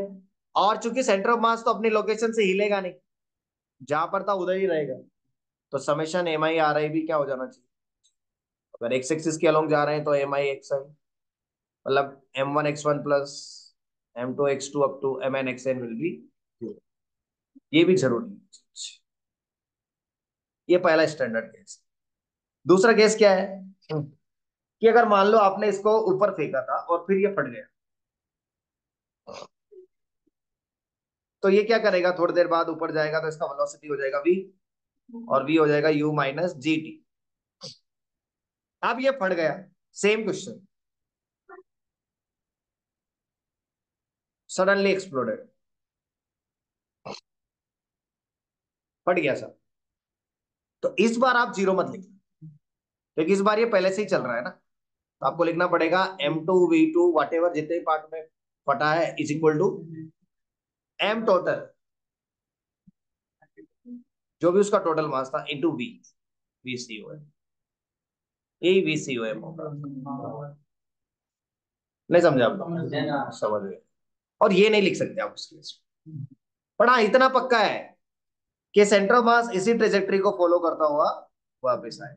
और चूंकि सेंटर ऑफ मास तो अपनी लोकेशन से हिलेगा नहीं, जहां पर था उधर ही रहेगा, तो summation M I R I भी क्या हो जाना चाहिए, अगर एक्स एक्सिस के अलोंग जा रहे हैं तो एम आई एक्स आई, मतलब m1 x1 plus m2 x2 up to mn xn will be 0। ये भी जरूरी है। ये पहला स्टैंडर्ड केस। दूसरा केस क्या है कि अगर मान लो आपने इसको ऊपर फेंका था और फिर ये फट गया, तो ये क्या करेगा, थोड़ी देर बाद ऊपर जाएगा तो इसका वेलोसिटी हो जाएगा v, और v हो जाएगा u माइनस जी टी। अब ये फट गया, सेम क्वेश्चन, सडनली एक्सप्लोडेड, फट गया सर, तो इस बार आप 0 मत लिखना, क्योंकि इस बार ये पहले से ही चल रहा है ना, तो आपको लिखना पड़ेगा m2 v2 वट एवर जितने पार्ट में फटा है is equal to m total, जो भी उसका टोटल मास था, into v, V C O M, यही वी सी ओ एम होगा। नहीं समझा आप लोग, समझ गए। और ये नहीं लिख सकते आप उसके लिए, पर हाँ इतना पक्का है कि सेंटर ऑफ मास इसी ट्रेजेक्टरी को फॉलो करता हुआ वापस आए,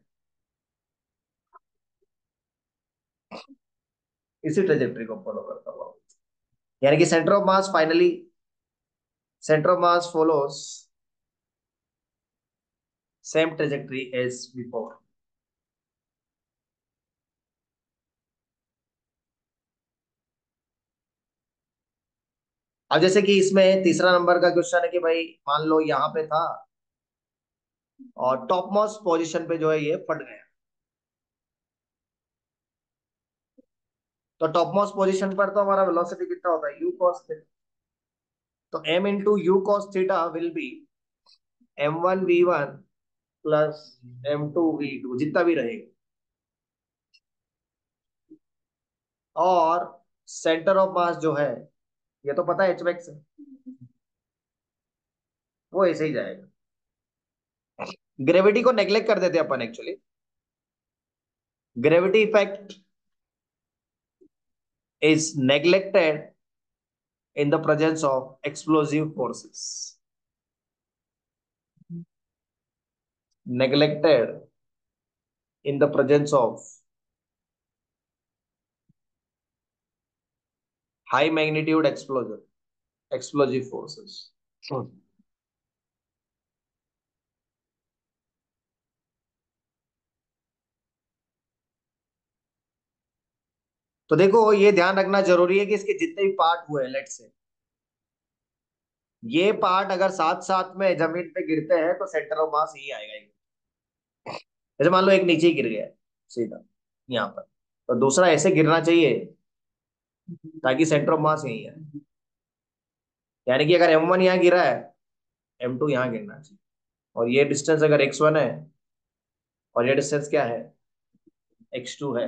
इसी ट्रेजेक्टरी को फॉलो करता हुआ, यानी कि centre of mass finally, centre of mass follows same trajectory as before. अब जैसे कि इसमें तीसरा नंबर का क्वेश्चन है कि भाई मान लो यहाँ पे था और टॉप मोस्ट पोजीशन पे जो है ये फट गया, तो टॉप मोस्ट पोजीशन पर तो हमारा वेलोसिटी कितना होता है, यू कॉस थीटा, तो m into you cos theta will be m1 v1 plus m2 v2 जितना भी रहेगा, और सेंटर ऑफ मास जो है, ये तो पता है एच मैक्स है, वो ऐसे ही जाएगा। ग्रेविटी को नेग्लेक्ट कर देते अपन actually, gravity effect is neglected in the presence of explosive forces, neglected in the presence of high magnitude explosion, explosive forces। तो देखो ये ध्यान रखना जरूरी है कि इसके जितने भी पार्ट हुए लेट से, ये पार्ट अगर साथ साथ में जमीन पे गिरते हैं तो सेंटर ऑफ मास यही आएगा। जैसे मान लो एक नीचे ही गिर गया सीधा यहाँ पर, तो दूसरा ऐसे गिरना चाहिए ताकि सेंटर ऑफ मास यही है, यानी कि अगर m1 यहाँ गिरा है, m2 यहाँ गिरना चाहिए, और ये डिस्टेंस अगर x1 है और ये डिस्टेंस क्या है, x2 है,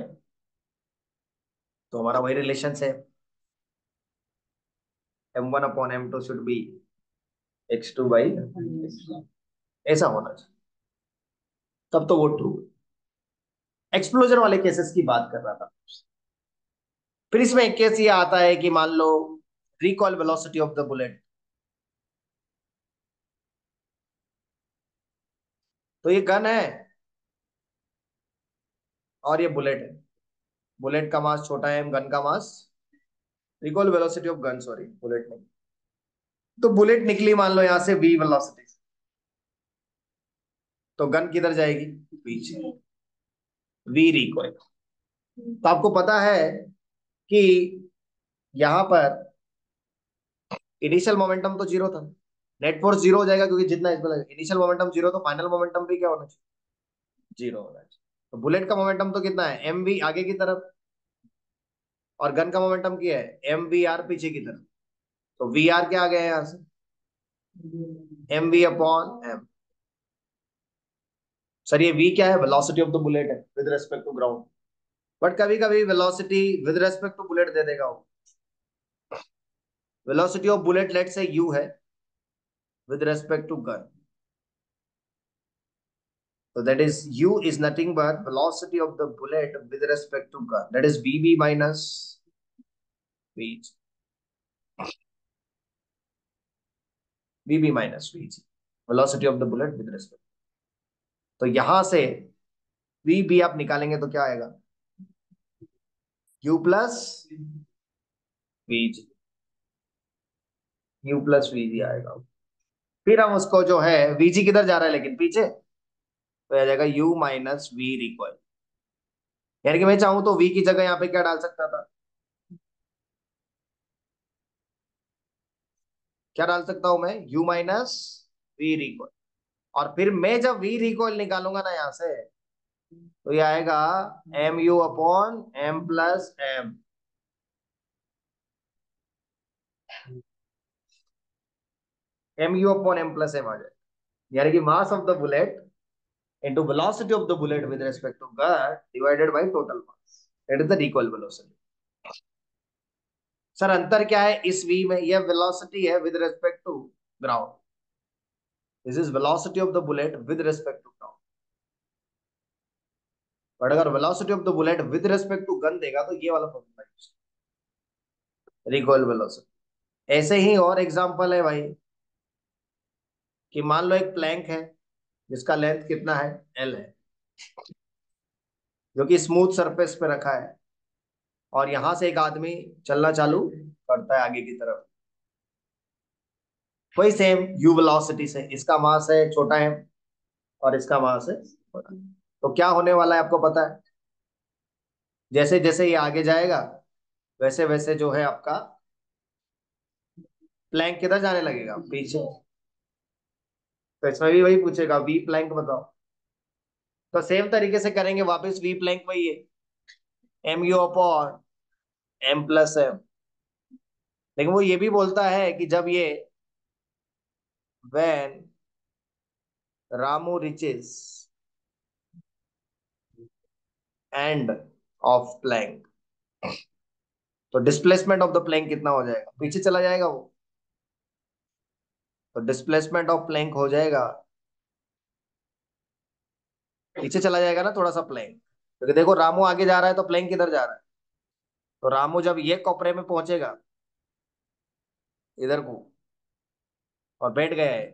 तो हमारा वही रिलेशन है, m1 upon m2 should be x2 by, ऐसा होना चाहिए, तब तो वो ट्रू। एक्सप्लोजन वाले केसेस की बात कर रहा था। फिर इसमें एक केस ये आता है कि मान लो recoil velocity of the bullet, तो ये गन है और ये बुलेट है, बुलेट का मास छोटा है, गन का mass, recoil velocity of gun, sorry bullet नहीं, तो बुलेट निकली मान लो यहां से वी वेलोसिटी, तो गन किधर जाएगी, पीछे, वी रिकॉइल। तो आपको पता है कि यहां पर इनिशियल मोमेंटम तो जीरो था, नेट फोर्स जीरो हो जाएगा क्योंकि जितना इसमें इनिशियल मोमेंटम जीरो, तो फाइनल मोमेंटम भी क्या होना चाहिए, जीरो होना चाहिए। तो बुलेट का मोमेंटम तो कितना है, एम वी आगे की तरफ, और गन का मोमेंटम क्या है, एम वी आर पीछे की तरफ। तो वी आर क्या आ गया है यहां से, M V upon M. Sir ये वी क्या है, वेलोसिटी ऑफ द बुलेट है with respect to ground. But कभी कभी velocity with respect to bullet दे देगा वो। वेलोसिटी ऑफ बुलेट लेट से यू है with respect to gun. So that is u is nothing but velocity of the bullet with respect to gun. That is vb minus vg. vb minus vg. Velocity of the bullet with respect. तो यहां से vb आप निकालेंगे तो क्या आएगा, u plus vg, u plus vg आएगा। फिर हम उसको जो है vg किधर जा रहा है लेकिन पीछे, तो आ जाएगा u माइनस v रिकॉइल। यानी कि मैं चाहूं तो v की जगह यहाँ पे क्या डाल सकता था, क्या डाल सकता हूं मैं, u माइनस v रिकॉइल। और फिर मैं जब वी रिकॉइल निकालूंगा ना यहां से, तो ये आएगा M U upon M plus M. M U upon M plus M आ जाएगा, यानी कि mass of the bullet into velocity of the bullet with respect to gun divided by total mass, that is the recoil velocity। Sir अंतर क्या है इस v में, यह वेलोसिटी है with respect to ground, this is velocity of the bullet with respect to ground. But अगर velocity of the bullet with respect to gun देगा तो ये वाला फॉर्मूला, रिकॉइल वेलोसिटी। ऐसे ही और एग्जांपल है भाई, कि मान लो एक प्लैंक है जिसका लेंथ कितना है, एल है, जो कि स्मूथ सरफेस पे रखा है, और यहां से एक आदमी चलना चालू करता है आगे की तरफ, वही सेम यू वेलोसिटी से, इसका मास है छोटा है और इसका मास है बड़ा। तो क्या होने वाला है आपको पता है, जैसे जैसे ये आगे जाएगा वैसे वैसे जो है आपका प्लैंक किधर जाने लगेगा, पीछे। तो इसमें भी वही पूछेगा वी प्लैंक बताओ, तो सेम तरीके से करेंगे वापस, वी प्लैंक वही है M U upon M plus M. लेकिन वो ये भी बोलता है कि जब ये when Ramu reaches end of plank, तो डिस्प्लेसमेंट ऑफ द प्लैंक कितना हो जाएगा, पीछे चला जाएगा वो। तो डिस्प्लेसमेंट ऑफ प्लैंक हो जाएगा, पीछे चला जाएगा ना थोड़ा सा प्लैंक, क्योंकि देखो रामू आगे जा रहा है तो प्लैंक किधर जा रहा है। तो रामू जब ये कोपरे में पहुंचेगा इधर को और बैठ गया है,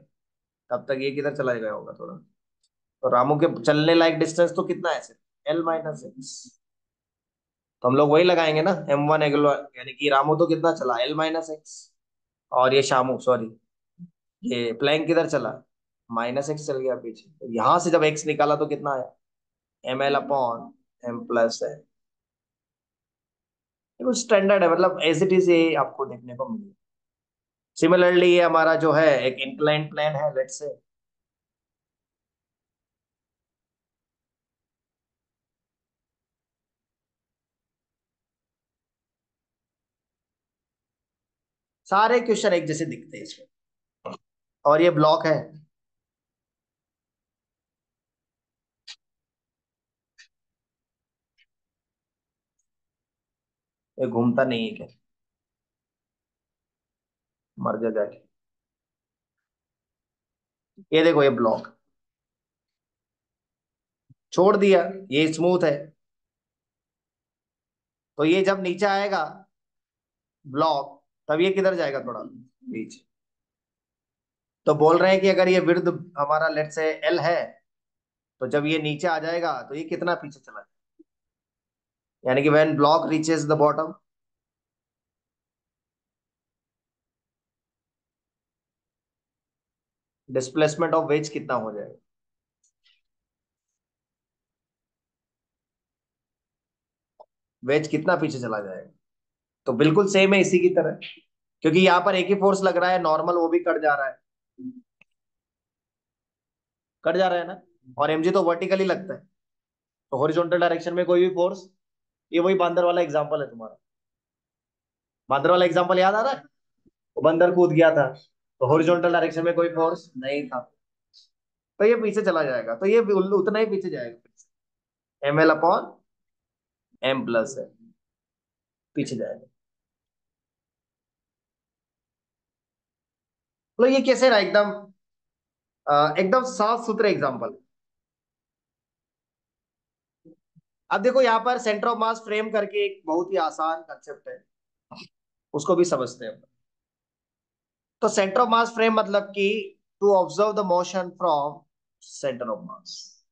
तब तक ये किधर चला गया होगा थोड़ा। तो रामू के चलने लायक डिस्टेंस तो कितना है सिर्फ एल माइनस एक्स। तो हम लोग वही लगाएंगे ना एम वन एगल, यानी कि रामू तो कितना चला, एल माइनस एक्स, और ये शामू सॉरी ये प्लैंक किधर चला, माइनस एक्स चल गया पीछे। तो यहां से जब एक्स निकाला तो कितना आया, M L upon M plus है। ये कुछ स्टैंडर्ड है, मतलब एज इट इज ये आपको देखने को मिले। सिमिलरली ये हमारा जो है एक इंक्लाइन प्लेन है लेट्स से, सारे क्वेश्चन एक जैसे दिखते हैं इसमें, और ये ब्लॉक है, ये घूमता नहीं है क्या, मर जा जाके। ये देखो ये ब्लॉक छोड़ दिया, ये स्मूथ है, तो ये जब नीचे आएगा ब्लॉक, तब ये किधर जाएगा थोड़ा नीचे। तो बोल रहे हैं कि अगर ये विड्थ हमारा लेट से एल है, तो जब ये नीचे आ जाएगा तो ये कितना पीछे चला जाएगा, यानी कि when block reaches the bottom, displacement of ways कितना हो जाएगा? वेज कितना पीछे चला जाएगा? तो बिल्कुल सेम है इसी की तरह, क्योंकि यहाँ पर एक ही फोर्स लग रहा है, नॉर्मल वो भी कट जा रहा है, कट जा रहा है ना। और mg तो वर्टिकली लगता है, तो हॉरिजॉन्टल डायरेक्शन में कोई भी फोर्स, ये वही बंदर वाला एग्जांपल है तुम्हारा। बंदर वाला एग्जांपल याद आ रहा है? वो बंदर कूद गया था, तो हॉरिजॉन्टल डायरेक्शन में कोई फोर्स नहीं था, तो ये पीछे चला जाएगा, तो ये उतना ही पीछे जाएगा। M L upon M plus है, पीछे जाएगा। तो ये कैसे ना एकदम एकदम साफ सुथरे एग्जाम्पल। अब देखो यहाँ पर सेंटर ऑफ मास फ्रेम करके एक बहुत ही आसान कंसेप्ट है, उसको भी समझते हैं। तो सेंटर ऑफ मास फ्रेम मतलब कि to observe the motion from centre of mass.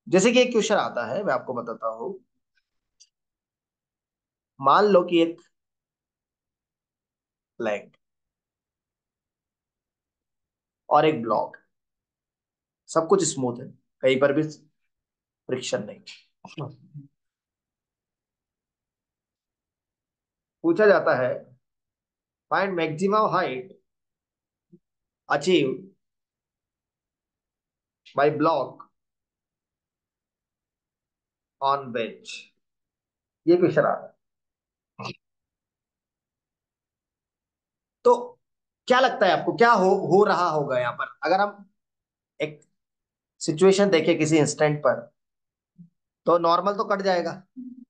जैसे कि एक क्वेश्चन आता है, मैं आपको बताता हूं। मान लो कि एक प्लैंक और एक ब्लॉक, सब कुछ स्मूथ है, कहीं पर भी फ्रिक्शन नहीं। पूछा जाता है find maximum height achieve by block on bench. ये क्वेश्चन आ रहा है। तो क्या लगता है आपको, क्या हो रहा होगा यहाँ पर, अगर हम एक सिचुएशन देखें किसी इंस्टेंट पर, तो नॉर्मल तो कट जाएगा,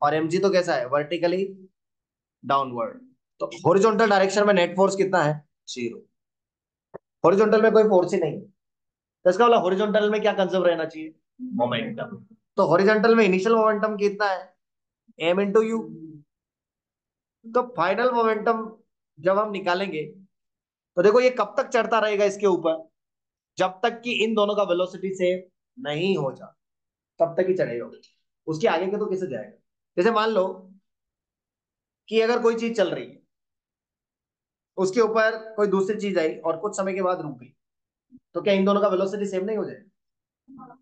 और mg तो कैसा है, वर्टिकली डाउनवर्ड। तो हॉरिजॉन्टल डायरेक्शन में नेट फोर्स कितना है, जीरो। हॉरिजॉन्टल में कोई फोर्स ही नहीं है, तो इसका मतलब हॉरिजॉन्टल में क्या कंजर्व रहना चाहिए, मोमेंटम। तो हॉरिजॉन्टल में इनिशियल मोमेंटम कितना है, m इंटू यू। तो फाइनल मोमेंटम जब हम निकालेंगे, तो देखो ये कब तक चढ़ता रहेगा इसके ऊपर, जब तक कि इन दोनों का वेलोसिटी सेम नहीं हो जाता, तब तक ही चढ़ेगा। उसके आगे के तो कैसे जाएगा। जैसे मान लो कि अगर कोई चीज चल रही है, उसके ऊपर कोई दूसरी चीज आई और कुछ समय के बाद रुक गई, तो क्या इन दोनों का वेलोसिटी सेम नहीं हो जाएगा?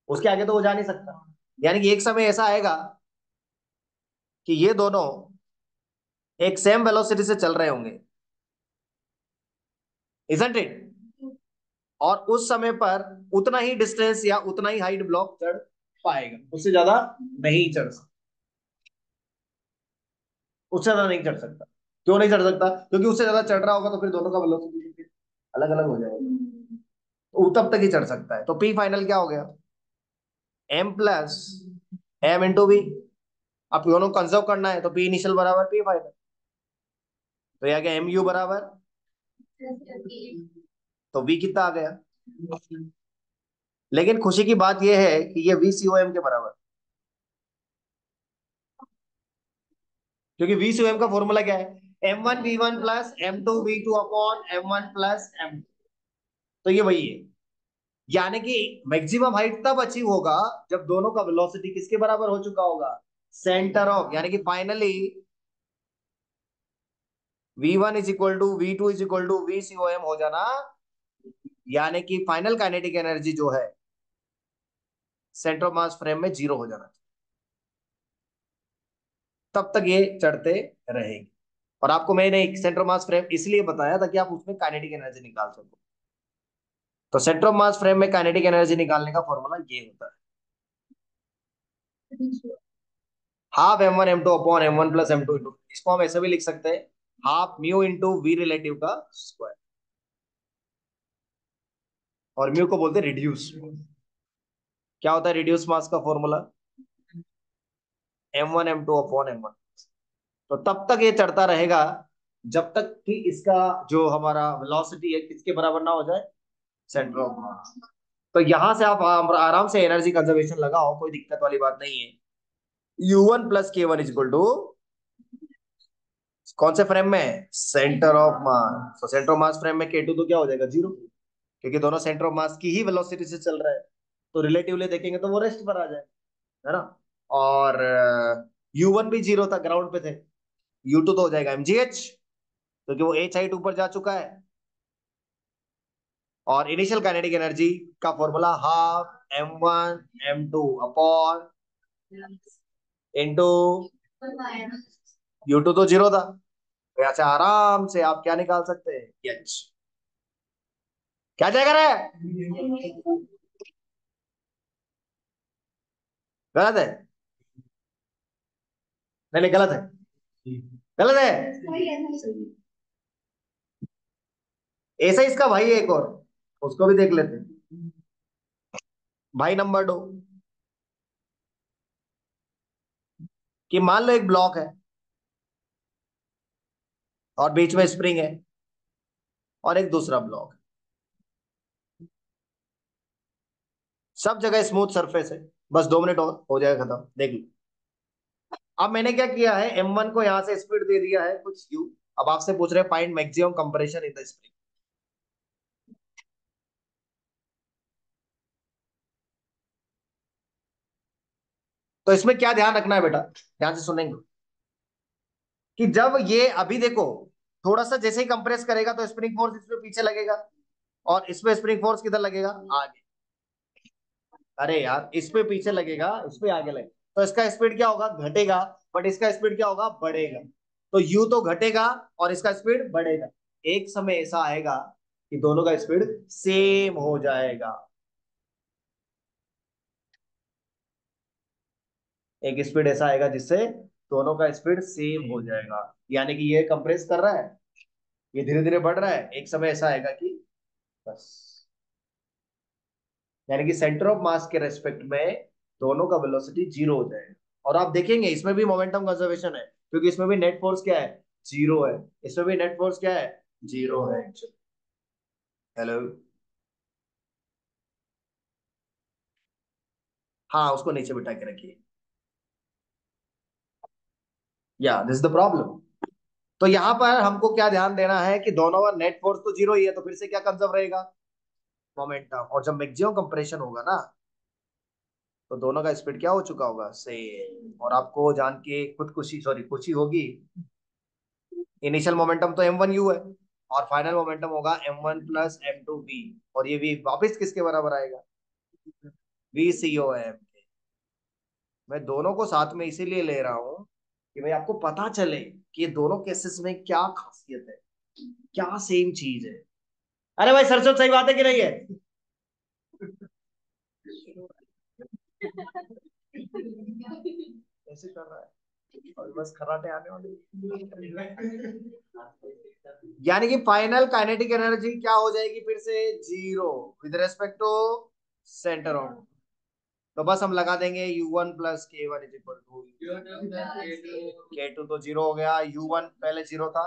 उसके आगे तो वो जा नहीं सकता। यानी कि एक समय ऐसा आएगा कि ये दोनों एक सेम वेलोसिटी से चल रहे होंगे, इजंट इट। और उस समय पर उतना ही डिस्टेंस या उतना ही हाइट ब्लॉक चढ़ पाएगा, उससे ज्यादा नहीं चढ़ सकता, उससे ज्यादा नहीं चढ़ सकता। क्यों नहीं चढ़ सकता, क्योंकि उससे ज्यादा चढ़ रहा होगा तो फिर दोनों का वेलोसिटी अलग अलग हो जाएगा, तो तब तक ही चढ़ सकता है। तो पी फाइनल क्या हो गया, M plus M into B. अब दोनों कंजर्व करना है, तो पी इनिशियल बराबर पी फाइनल, तो यह गया एम यू बराबर, तो वी कितना आ गया। लेकिन खुशी की बात यह है कि ये वी सी ओ एम के बराबर, क्योंकि वी सी ओ एम का फॉर्मूला क्या है, M one V one plus M two V two upon M one plus M. तो ये वही है, यानी कि मैक्सिमम हाइट तब अचीव होगा जब दोनों का वेलोसिटी किसके बराबर हो चुका होगा, सेंटर ऑफ, यानी कि finally V one is equal to V two is equal to V C O M हो जाना, यानी कि फाइनल काइनेटिक एनर्जी जो है सेंटर ऑफ मास फ्रेम में जीरो हो जाना, तब तक ये चढ़ते रहेंगे। और आपको मैंने एक सेंटर ऑफ मास फ्रेम इसलिए बताया ताकि आप उसमें काइनेटिक एनर्जी निकाल सको। तो सेंटर ऑफ मास फ्रेम में काइनेटिक एनर्जी निकालने का फॉर्मूला ये होता है, half M one M two upon M one plus M two into, इसको हम ऐसे भी लिख सकते हैं, half mu into V relative का स्क्वायर, और म्यू को बोलते हैं रिड्यूस। क्या होता है रिड्यूस मास का formula, M one M two upon M one. तो तब तक ये चढ़ता रहेगा जब तक कि इसका जो हमारा वेलोसिटी है किसके बराबर ना हो जाए, सेंटर ऑफ मास। तो यहां से आप आराम से एनर्जी कंजर्वेशन लगाओ, कोई दिक्कत वाली बात नहीं है। यू वन प्लस के वन इज इक्वल टू, कौन से फ्रेम में, सेंटर ऑफ मास। तो सेंटर ऑफ मास फ्रेम में के टू तो क्या हो जाएगा, जीरो, क्योंकि दोनों सेंटर ऑफ मास की ही वेलोसिटी से चल रहा है, तो रिलेटिवली देखेंगे तो वो रेस्ट पर आ जाए, है ना। और यू वन भी जीरो था, ग्राउंड पे थे, यू टू तो हो जाएगा एमजीएच, क्योंकि वो एच हाइट ऊपर जा चुका है। और इनिशियल काइनेटिक एनर्जी का formula half m1 m2 into U2 तो जीरो था, तो यहाँ से आराम से आप क्या निकाल सकते हैं, एच। क्या जाएगा रे? गलत है? नहीं नहीं, गलत है, गलत है। ऐसा ही इसका भाई है एक और, उसको भी देख लेते हैं। भाई नंबर 2, कि मान लो एक ब्लॉक है और बीच में स्प्रिंग है, और एक दूसरा ब्लॉक है, सब जगह स्मूथ सरफेस है, बस 2 मिनट और हो जाएगा खत्म, देख लो। अब मैंने क्या किया है, m1 को यहां से स्पीड दे दिया है कुछ u। अब आपसे पूछ रहे हैं find maximum compression in the spring. तो इसमें क्या ध्यान रखना है बेटा, ध्यान से सुनेंगे, कि जब ये अभी देखो, थोड़ा सा जैसे ही कंप्रेस करेगा तो स्प्रिंग फोर्स इसमें पीछे लगेगा, और इसमें स्प्रिंग फोर्स किधर लगेगा, आगे। अरे यार, इस पे पीछे लगेगा, इस पे आगे लगेगा, तो इसका स्पीड क्या होगा, घटेगा। बट इसका स्पीड क्या होगा, बढ़ेगा। तो यू तो घटेगा और इसका स्पीड बढ़ेगा। एक समय ऐसा आएगा कि दोनों का स्पीड सेम हो जाएगा। एक स्पीड ऐसा आएगा जिससे दोनों का स्पीड सेम हो जाएगा। यानी कि ये कंप्रेस कर रहा है, ये धीरे धीरे बढ़ रहा है, एक समय ऐसा आएगा कि बस, यानी कि सेंटर ऑफ मास के रेस्पेक्ट में दोनों का वेलोसिटी जीरो हो जाएगा। और आप देखेंगे इसमें भी मोमेंटम कंजर्वेशन है, क्योंकि इसमें भी नेट फोर्स क्या है, जीरो है। इसमें भी नेट फोर्स क्या है, जीरो है। हेलो। हाँ, उसको नीचे बिठा के रखिए। या दिस द प्रॉब्लम। तो यहाँ पर हमको क्या ध्यान देना है कि दोनों का नेट फोर्स तो जीरो ही है, तो फिर से क्या कंजर्व रहेगा, मोमेंटम। और जब मैक्सिमम कंप्रेशन होगा ना, तो दोनों का स्पीड क्या हो चुका होगा, सेम। और आपको जान के खुद खुशी, सॉरी खुशी होगी, इनिशियल मोमेंटम तो m1 u है, और फाइनल मोमेंटम होगा m1 + m2 v। और ये v वापस किसके बराबर आएगा, v/c/o मैं दोनों को साथ में इसीलिए ले रहा हूँ कि भाई आपको पता चले कि ये दोनों केसेस में क्या खासियत है, क्या सेम चीज है। अरे भाई सरसों, सही बात है कि नहीं है? ऐसे कर रहा है, और बस खराटे आने वाले। यानी कि फाइनल काइनेटिक एनर्जी क्या हो जाएगी, फिर से zero, with respect to centre of. तो बस हम लगा देंगे u1 + k1 = k2 तो जीरो हो गया, u1 पहले जीरो था,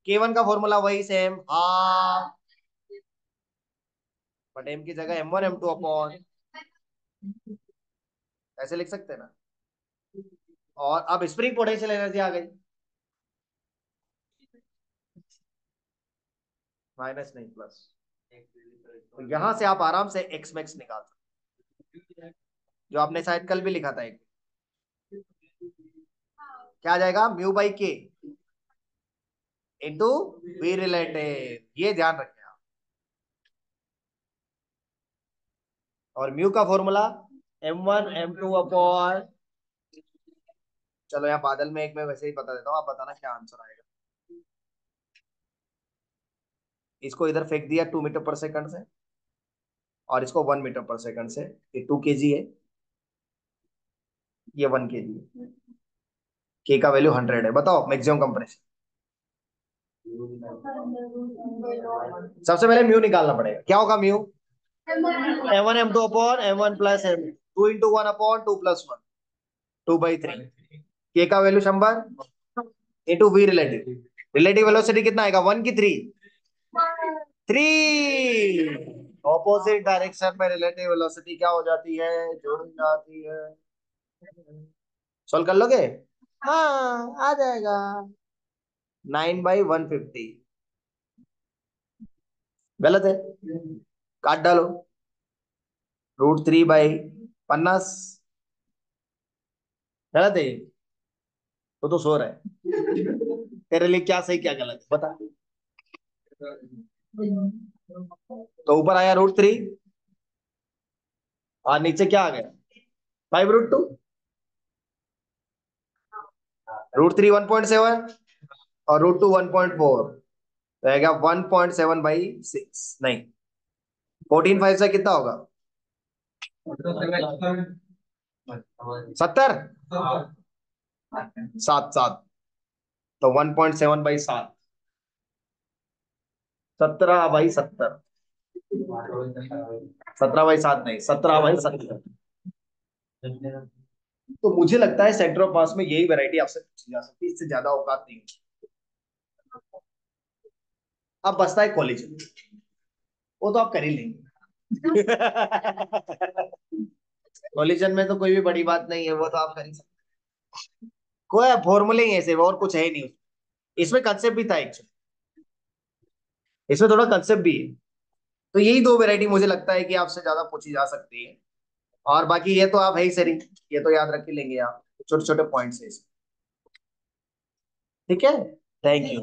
k1 का फॉर्मूला वही सेम, हाफ, बट m की जगह m1 m2 अपॉन, ऐसे लिख सकते हैं ना। और अब स्प्रिंग पोटेंशियल एनर्जी आ गई, माइनस नहीं प्लस। तो यहां से आप आराम से एक्स मैक्स निकाल सकते हैं, जो आपने शायद कल भी लिखा था एक। क्या आ जाएगा, μ/k इंटू वी रिलेटिव, ये ध्यान रखें आप। और म्यू का फॉर्मूला m1 m2 अपॉन, चलो यहाँ बादल में एक मैं वैसे ही बता देता हूँ, आप बताना क्या आंसर आएगा। इसको इधर फेंक दिया 2 मीटर पर सेकंड से, और इसको 1 मीटर पर सेकंड से। ये 2 kg है, ये 1 kg है। के का वैल्यू 100 है, बताओ मैक्सिमम कंप्रेशन। सबसे पहले म्यू निकालना पड़ेगा, क्या होगा mu, m1 m2 upon m1 + m, 2 × 1 upon 2 + 1, 2/3। के का value 100 into V relative, relative velocity कितना आएगा, 1 की 3, 3। ऑपोजिट डायरेक्शन में रिलेटिव वेलोसिटी क्या हो जाती है, जुड़ जाती है। सॉल्व कर लोगे, हाँ आ जाएगा, 9/150। गलत है, काट डालो, √3/50। गलत है ये, तो सो रहा है। तेरे लिए क्या सही क्या गलत है, बता। तो ऊपर आया √3 और नीचे क्या आ गया, 5√2। √3 1.7 और √2 1.4, तो आएगा 1.7/6, नहीं 14/5 से कितना होगा, 70, 7 7, तो 1.7/7, 17/70, 17/7 नहीं, 17/70। तो मुझे लगता है सेंटर ऑफ मास में यही वैरायटी आपसे पूछी जा सकती है, इससे ज्यादा औकात नहीं है। अब बचता है कॉलेज, वो तो आप कर ही लेंगे। कॉलिजन में तो कोई भी बड़ी बात नहीं है, वो तो आप कर ही सकते हैं। कोई फॉर्मूले ही ऐसे, और कुछ है ही नहीं। इसमें कंसेप्ट भी था एक्चुअली, इसमें थोड़ा कंसेप्ट भी है। तो यही दो वैरायटी मुझे लगता है कि आपसे ज्यादा पूछी जा सकती है। और बाकी ये तो आप है ही सरी, ये तो याद रख ही लेंगे आप, छोटे छोटे पॉइंट्स है इसमें। ठीक है, थैंक यू।